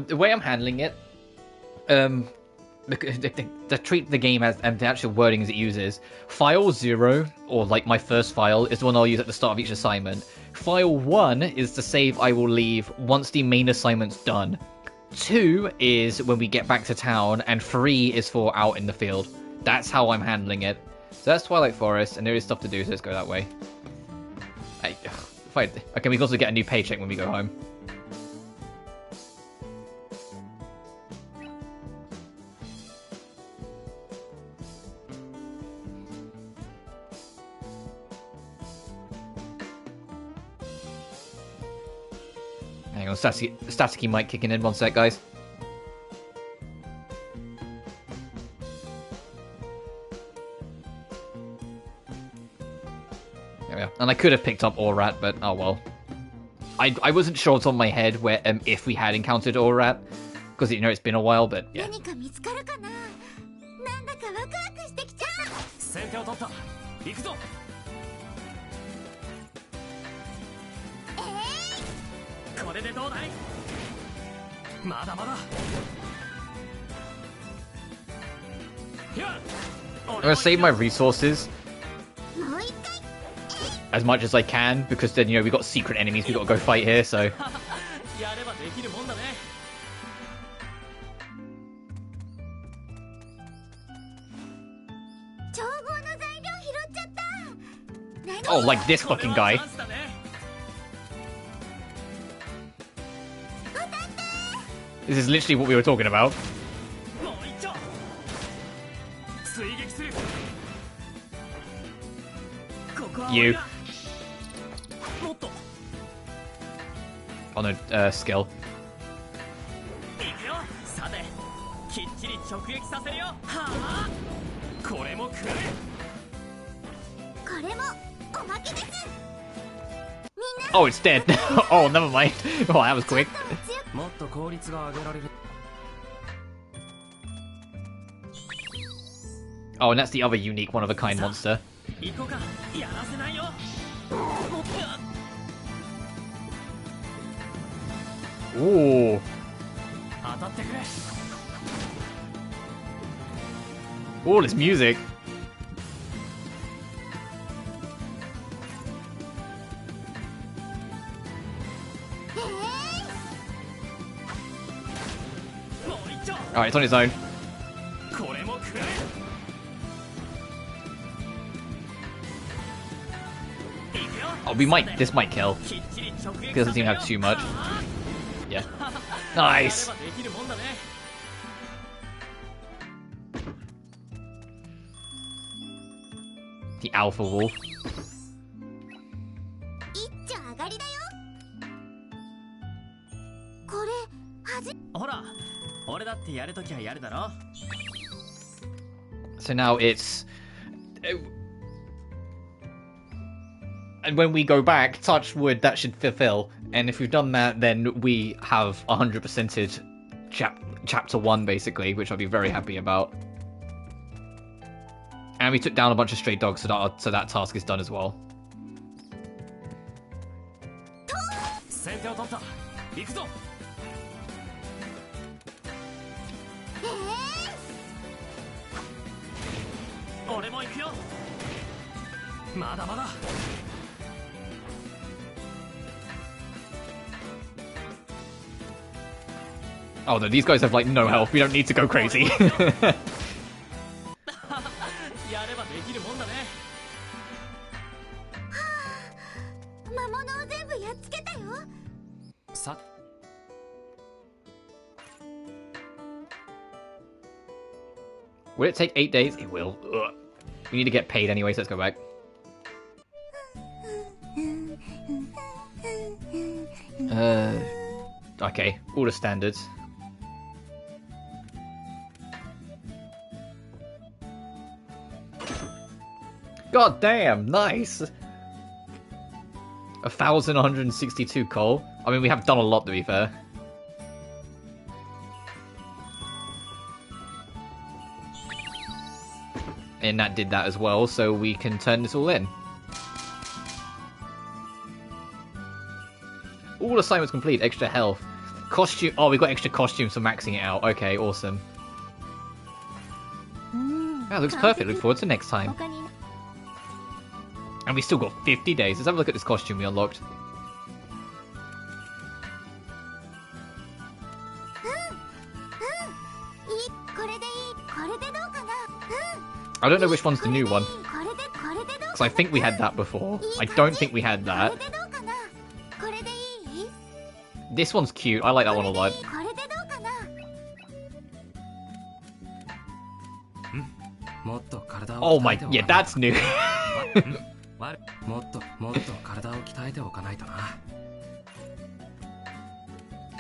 The way I'm handling it, to treat the game as and the actual wordings it uses, file 0, or like my first file, is the one I'll use at the start of each assignment. File 1 is the save I will leave once the main assignment's done. 2 is when we get back to town, and 3 is for out in the field. That's how I'm handling it. So that's Twilight Forest, and there is stuff to do, so let's go that way. Okay, we can also get a new paycheck when we go home. Hang on, staticky mic kicking in. One sec, guys. Yeah, and I could have picked up Orat, but oh well. I wasn't sure it's on my head where if we had encountered Orat, because you know it's been a while, but yeah. I'm gonna save my resources as much as I can, because then, you know, we've got secret enemies we've got to go fight here, so... Oh, like this fucking guy. This is literally what we were talking about. You. Oh no, skill. Oh, it's dead. Oh, never mind. Oh, that was quick. Oh, and that's the other unique one-of-a-kind monster. Ooh. All this music. Alright, it's on its own. Oh, this might kill. It doesn't seem to have too much. Yeah. Nice! The Alpha Wolf. So now it's... And when we go back, touch wood, that should fulfill. And if we've done that, then we have 100%ed chapter 1, basically, which I'll be very happy about. And we took down a bunch of stray dogs, so that task is done as well. Oh no, these guys have like no health. We don't need to go crazy. Will it take 8 days? It will. Ugh. We need to get paid anyway, so let's go back. Okay, all the standards. God damn, nice! 1,162 coal. I mean, we have done a lot, to be fair. And that did that as well, so we can turn this all in. All assignments complete, extra health. Costume. Oh, we got extra costumes for maxing it out. Okay, awesome. That looks perfect. Look forward to next time. And we still got 50 days. Let's have a look at this costume we unlocked. I don't know which one's the new one. Because I think we had that before. I don't think we had that. This one's cute. I like that one a lot. Oh my... Yeah, that's new.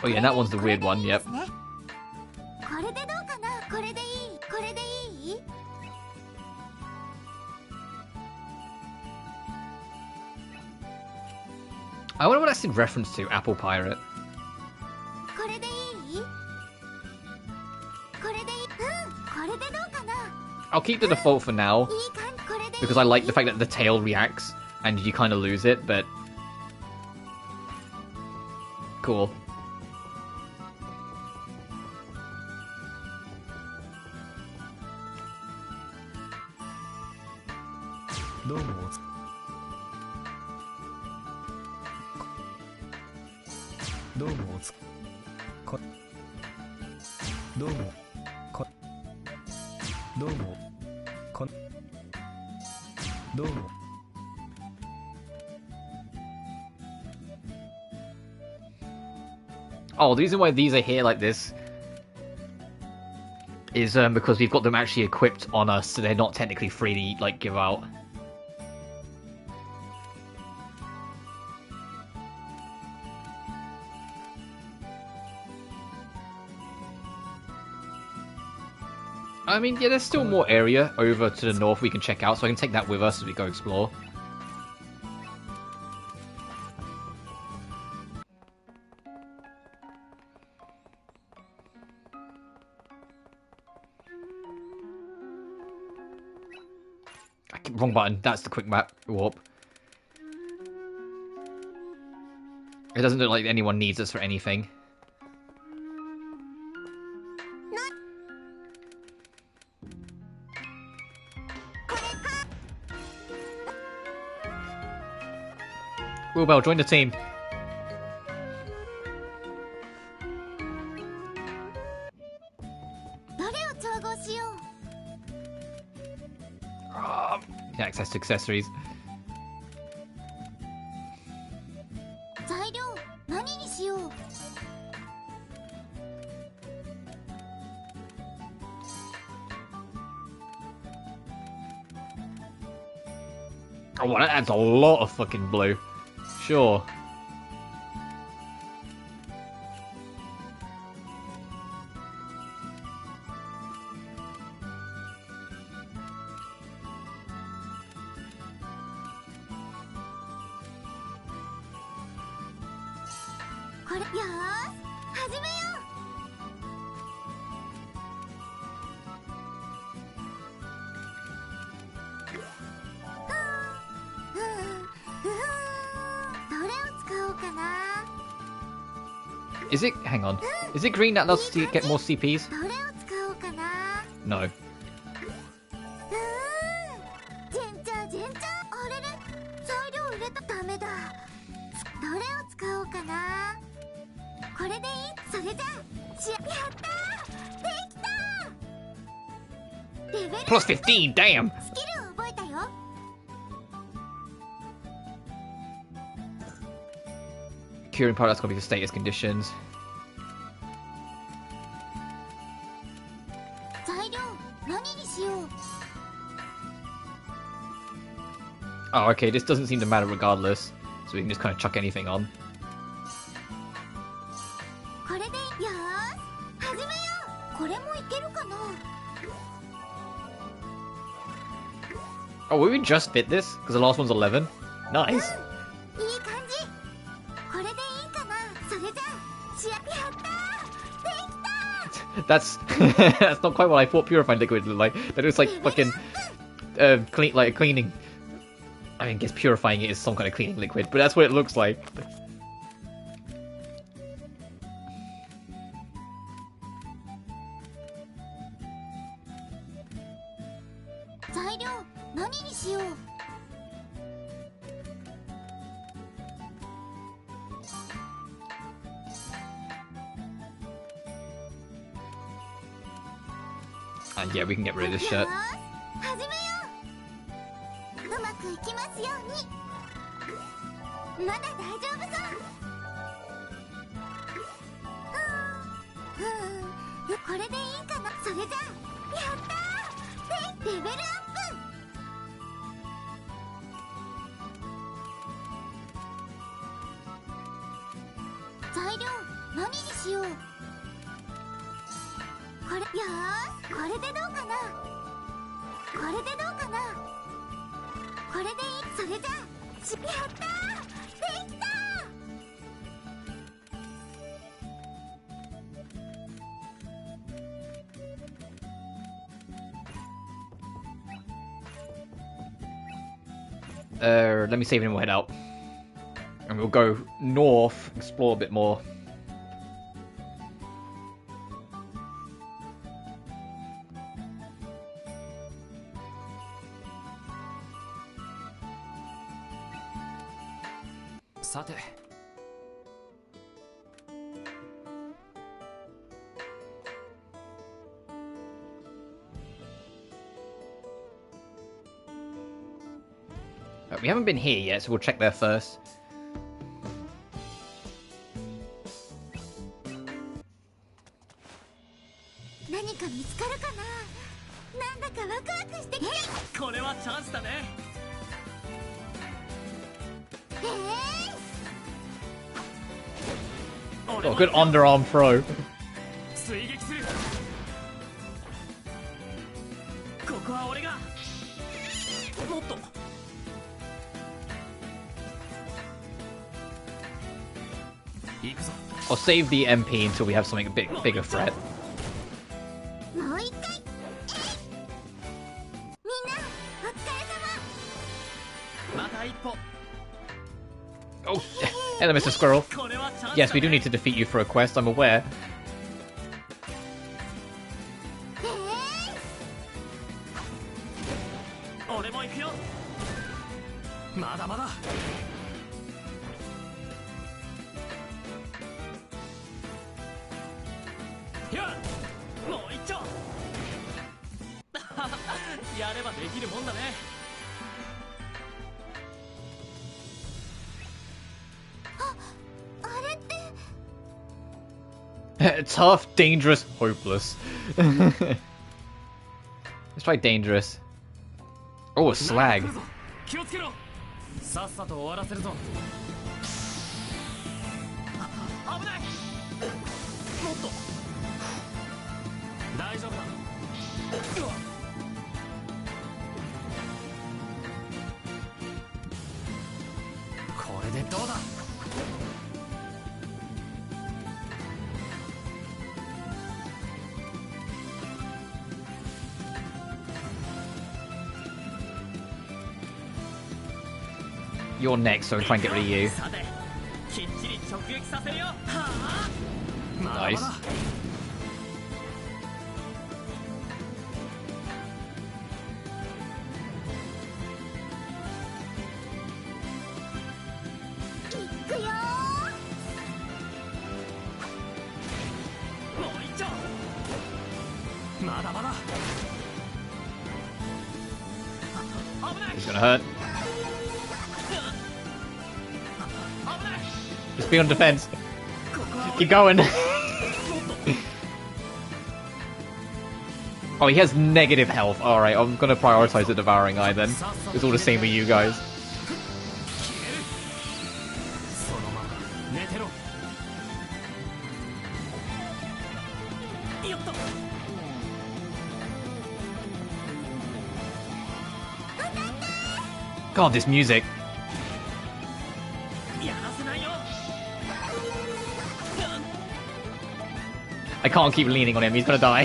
Oh yeah, that one's the weird one, yep. I wonder what that's in reference to, Apple Pirate. I'll keep the default for now, because I like the fact that the tail reacts, and you kind of lose it, but... Cool. Oh, the reason why these are here like this is because we've got them actually equipped on us, so they're not technically free to, like, give out. I mean, yeah, there's still more area over to the north we can check out, so I can take that with us as we go explore. Wrong button. That's the quick map warp. It doesn't look like anyone needs us for anything. Wilbell, join the team. Access to accessories. Oh, well, that adds a lot of fucking blue. Sure. Is it? Hang on. Is it green that lets us get more CPs? No. Plus 15, damn! Curing part, that's gonna be the status conditions. Oh, okay, this doesn't seem to matter regardless, so we can just kind of chuck anything on. Oh, will we just fit this? Because the last one's 11? Nice! That's that's not quite what I thought purified liquid looked like. That looks like fucking clean, like cleaning. I mean, I guess purifying it is some kind of cleaning liquid, but that's what it looks like. And yeah, we can get rid of this shirt. Let me save it and we'll head out. And we'll go north, explore a bit more. We haven't been here yet, so we'll check there first. Oh, good underarm throw. I'll save the MP until we have something a bit bigger threat. Oh, hello, Mr. Squirrel. Yes, we do need to defeat you for a quest, I'm aware. Tough, dangerous, hopeless. Let's try dangerous. Oh, a slag. You're next, so I'm trying to get rid of you. Nice. It's gonna hurt. Just be on defense. Keep going. Oh, he has negative health. Alright, I'm gonna prioritize the Devouring Eye then. It's all the same with you guys. God, this music. I can't keep leaning on him, he's gonna die.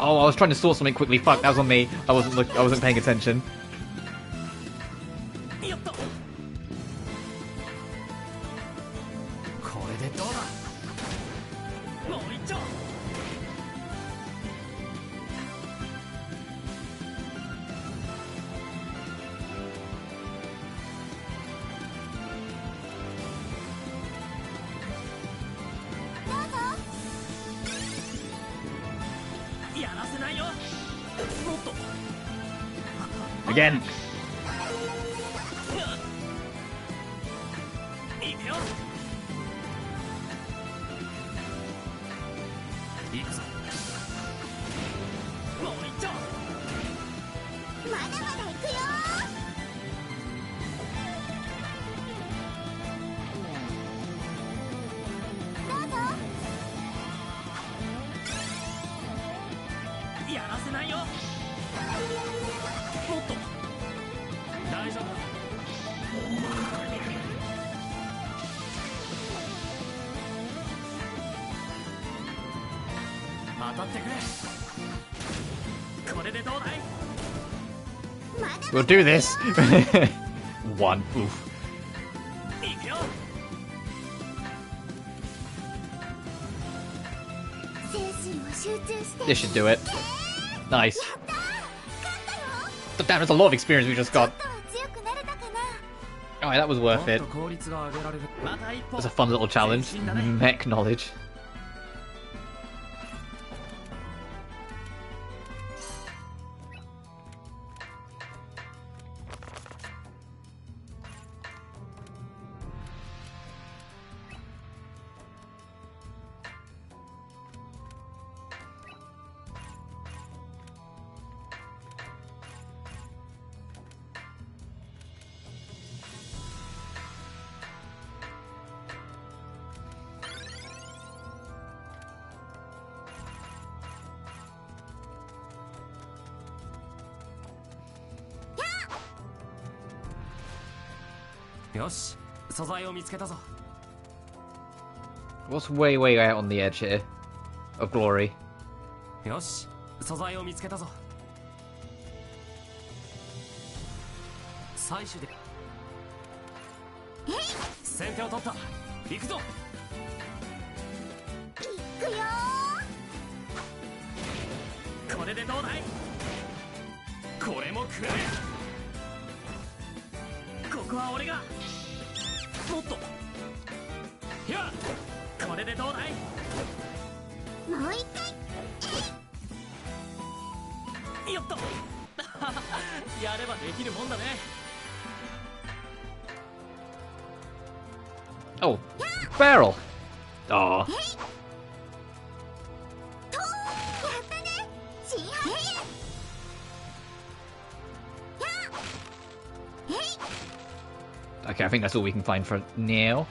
Oh, I was trying to sort something quickly. Fuck, that was on me. I wasn't paying attention. Again. We'll do this. One. Oof. This should do it. Nice. But damn, there's a lot of experience we just got. Alright, that was worth it. That's a fun little challenge. Mech knowledge. What's way out on the edge here of glory? Oh, barrel. Oh. Okay, I think that's all we can find for now.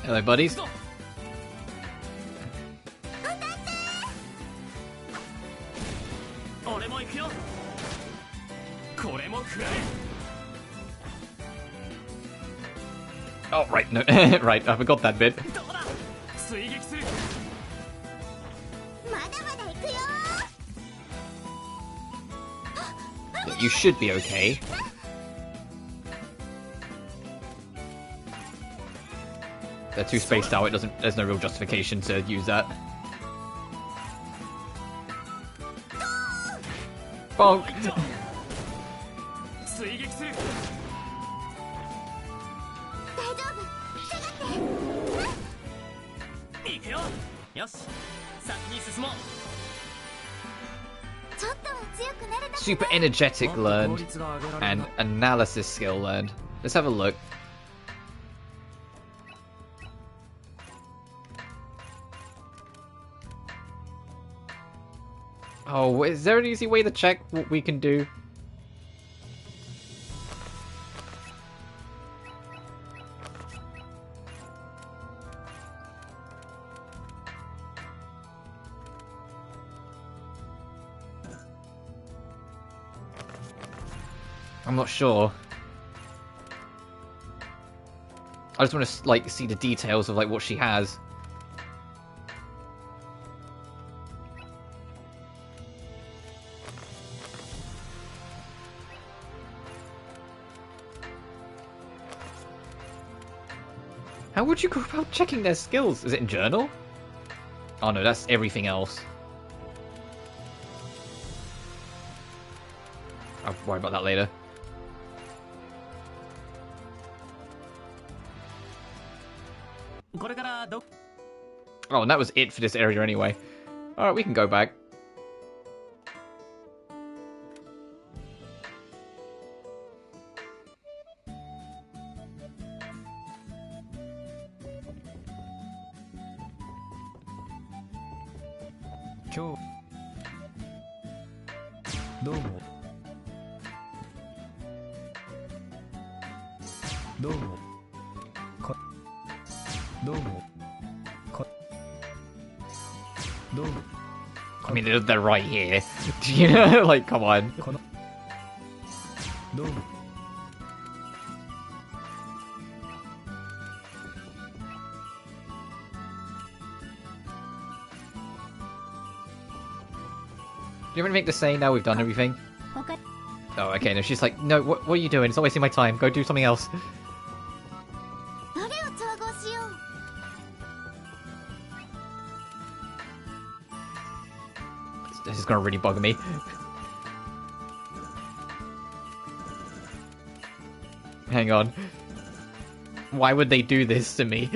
Hello, buddies. Oh, right, no, right, I forgot that bit. You should be okay. They're too spaced out, there's no real justification to use that. Bonk! Super energetic learned and analysis skill learned. Let's have a look. Oh, is there an easy way to check what we can do? I'm not sure. I just want to like see the details of like what she has. How would you go about checking their skills? Is it in journal? Oh no, that's everything else. I'll worry about that later. Oh, and that was it for this area anyway. Alright, we can go back. I mean, they're right here. You know, like, come on. Do you have anything to say now we've done everything? Oh, okay, no, she's like, no, what are you doing? It's not wasting my time. Go do something else. This is gonna really bug me. Hang on. Why would they do this to me?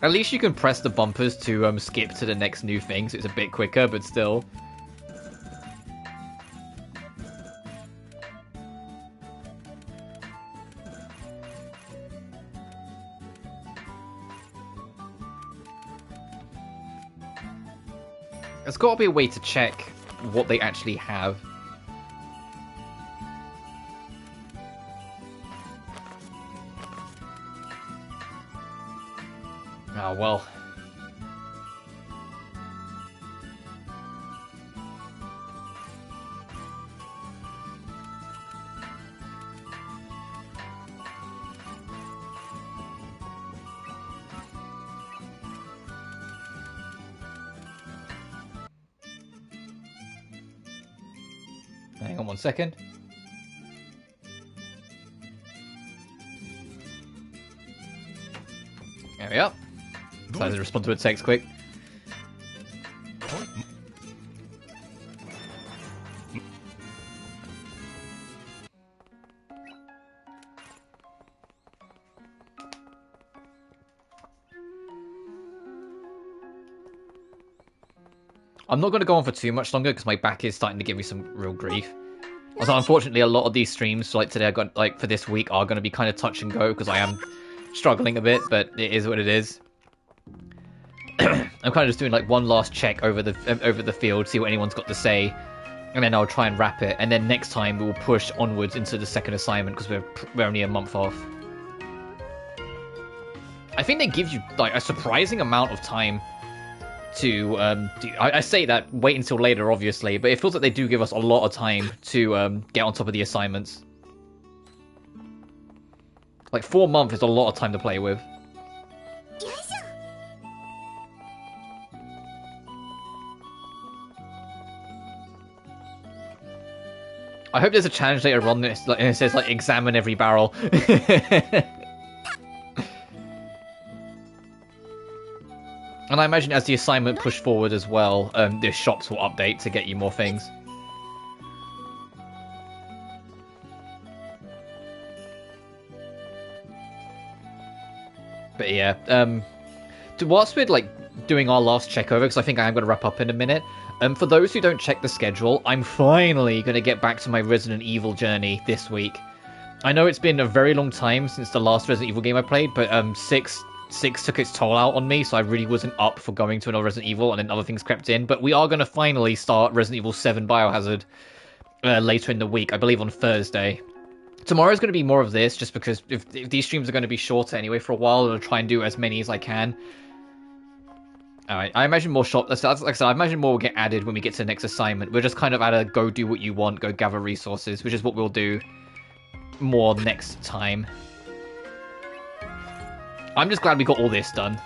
At least you can press the bumpers to skip to the next new thing, so it's a bit quicker, but still. There's got to be a way to check what they actually have. Oh, well. Hang on 1 second. There we are. Decided to respond to a text quick. I'm not going to go on for too much longer because my back is starting to give me some real grief. Also, unfortunately, a lot of these streams, like today, I got like for this week, are going to be kind of touch and go because I am struggling a bit, but it is what it is. I'm kind of just doing like one last check over the field, see what anyone's got to say, and then I'll try and wrap it. And then next time we will push onwards into the second assignment because we're only a month off. I think they give you like a surprising amount of time to I say that wait until later, obviously, but it feels like they do give us a lot of time to get on top of the assignments. Like 4 months is a lot of time to play with. I hope there's a challenge later on that it says like examine every barrel. And I imagine as the assignment pushed forward as well, the shops will update to get you more things. But yeah, whilst we're like doing our last check over, because I think I am going to wrap up in a minute. For those who don't check the schedule, I'm finally going to get back to my Resident Evil journey this week. I know it's been a very long time since the last Resident Evil game I played, but 6 took its toll out on me, so I really wasn't up for going to another Resident Evil, and then other things crept in. But we are going to finally start Resident Evil 7 Biohazard later in the week, I believe on Thursday. Tomorrow's going to be more of this, just because if these streams are going to be shorter anyway for a while, I'll try and do as many as I can. Alright, I imagine more like I said, I imagine more will get added when we get to the next assignment. We're just kind of at a go do what you want, go gather resources, which is what we'll do more next time. I'm just glad we got all this done.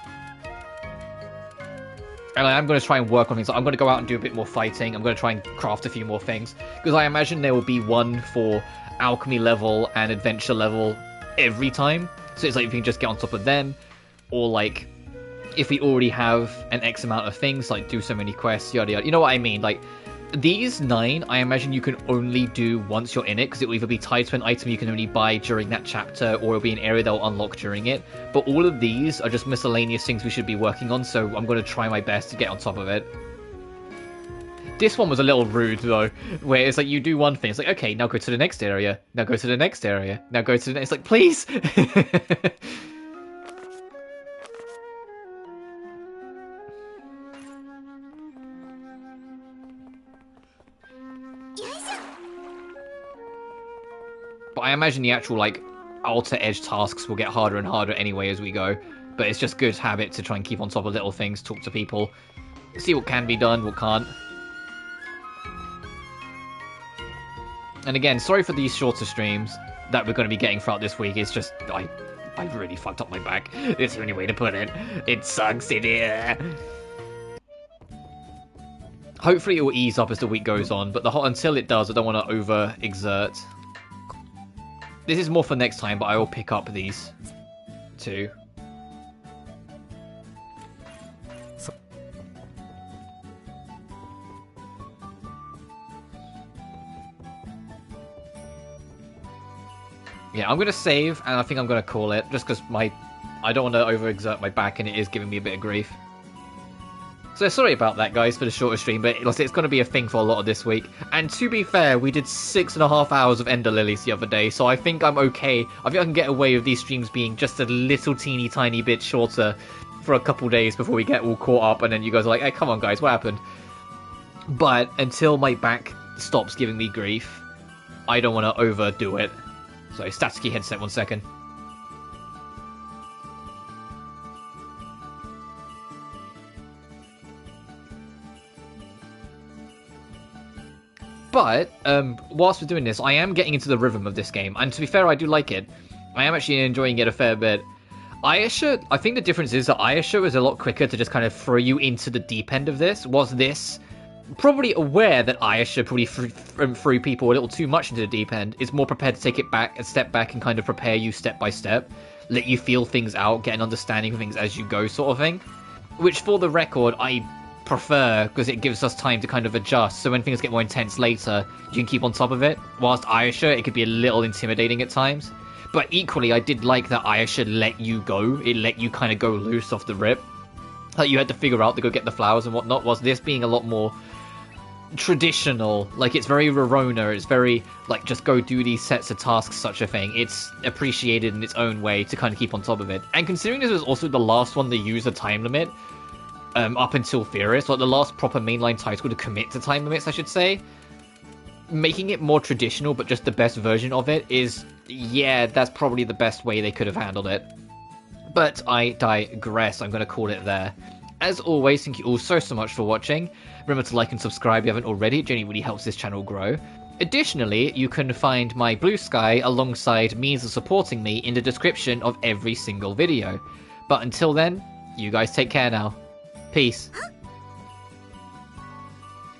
And I'm going to try and work on things. I'm going to go out and do a bit more fighting. I'm going to try and craft a few more things. Because I imagine there will be one for alchemy level and adventure level every time. So it's like if you can just get on top of them. Or like, if we already have an X amount of things, like do so many quests, yada yada. You know what I mean? Like, These 9, I imagine you can only do once you're in it, because it will either be tied to an item you can only buy during that chapter, or it'll be an area that will unlock during it. But all of these are just miscellaneous things we should be working on, so I'm going to try my best to get on top of it. This one was a little rude, though, where it's like you do one thing, it's like, okay, now go to the next area, now go to the next area, now go to the next... It's like, please! But I imagine the actual, like, Alter Edge tasks will get harder and harder anyway as we go. But it's just good habit to try and keep on top of little things, talk to people, see what can be done, what can't. And again, sorry for these shorter streams that we're going to be getting throughout this week. It's just, I really fucked up my back. It's the only way to put it. It sucks in here. Hopefully it will ease up as the week goes on, but until it does, I don't want to over-exert. This is more for next time, but I will pick up these two. Yeah, I'm going to save, and I think I'm going to call it, just because I don't want to overexert my back, and it is giving me a bit of grief. So sorry about that, guys, for the shorter stream, but it's going to be a thing for a lot of this week. And to be fair, we did 6.5 hours of Ender Lilies the other day, so I think I'm okay. I think I can get away with these streams being just a little teeny tiny bit shorter for a couple days before we get all caught up, and then you guys are like, hey, come on, guys, what happened? But until my back stops giving me grief, I don't want to overdo it. So, static key headset, 1 second. But, whilst we're doing this, I am getting into the rhythm of this game, and to be fair, I do like it. I am actually enjoying it a fair bit. Ayesha, I think the difference is that Ayesha is a lot quicker to just kind of throw you into the deep end of this, whilst this, probably aware that Ayesha probably threw people a little too much into the deep end, is more prepared to take it back, a step back, and kind of prepare you step by step, let you feel things out, get an understanding of things as you go sort of thing. Which, for the record, I prefer, because it gives us time to kind of adjust, so when things get more intense later, you can keep on top of it. Whilst Ayesha, it could be a little intimidating at times. But equally, I did like that Ayesha let you go. It let you kind of go loose off the rip. Like, you had to figure out to go get the flowers and whatnot, whilst this being a lot more traditional. Like, it's very Rorona, it's very, like, just go do these sets of tasks, such a thing. It's appreciated in its own way to kind of keep on top of it. And considering this was also the last one to use a time limit, up until Furious, like the last proper mainline title to commit to time limits, I should say, making it more traditional, but just the best version of it is, yeah, that's probably the best way they could have handled it. But I digress, I'm going to call it there. As always, thank you all so much for watching. Remember to like and subscribe if you haven't already, it genuinely really helps this channel grow. Additionally, you can find my BlueSky alongside means of supporting me in the description of every single video. But until then, you guys take care now. Peace.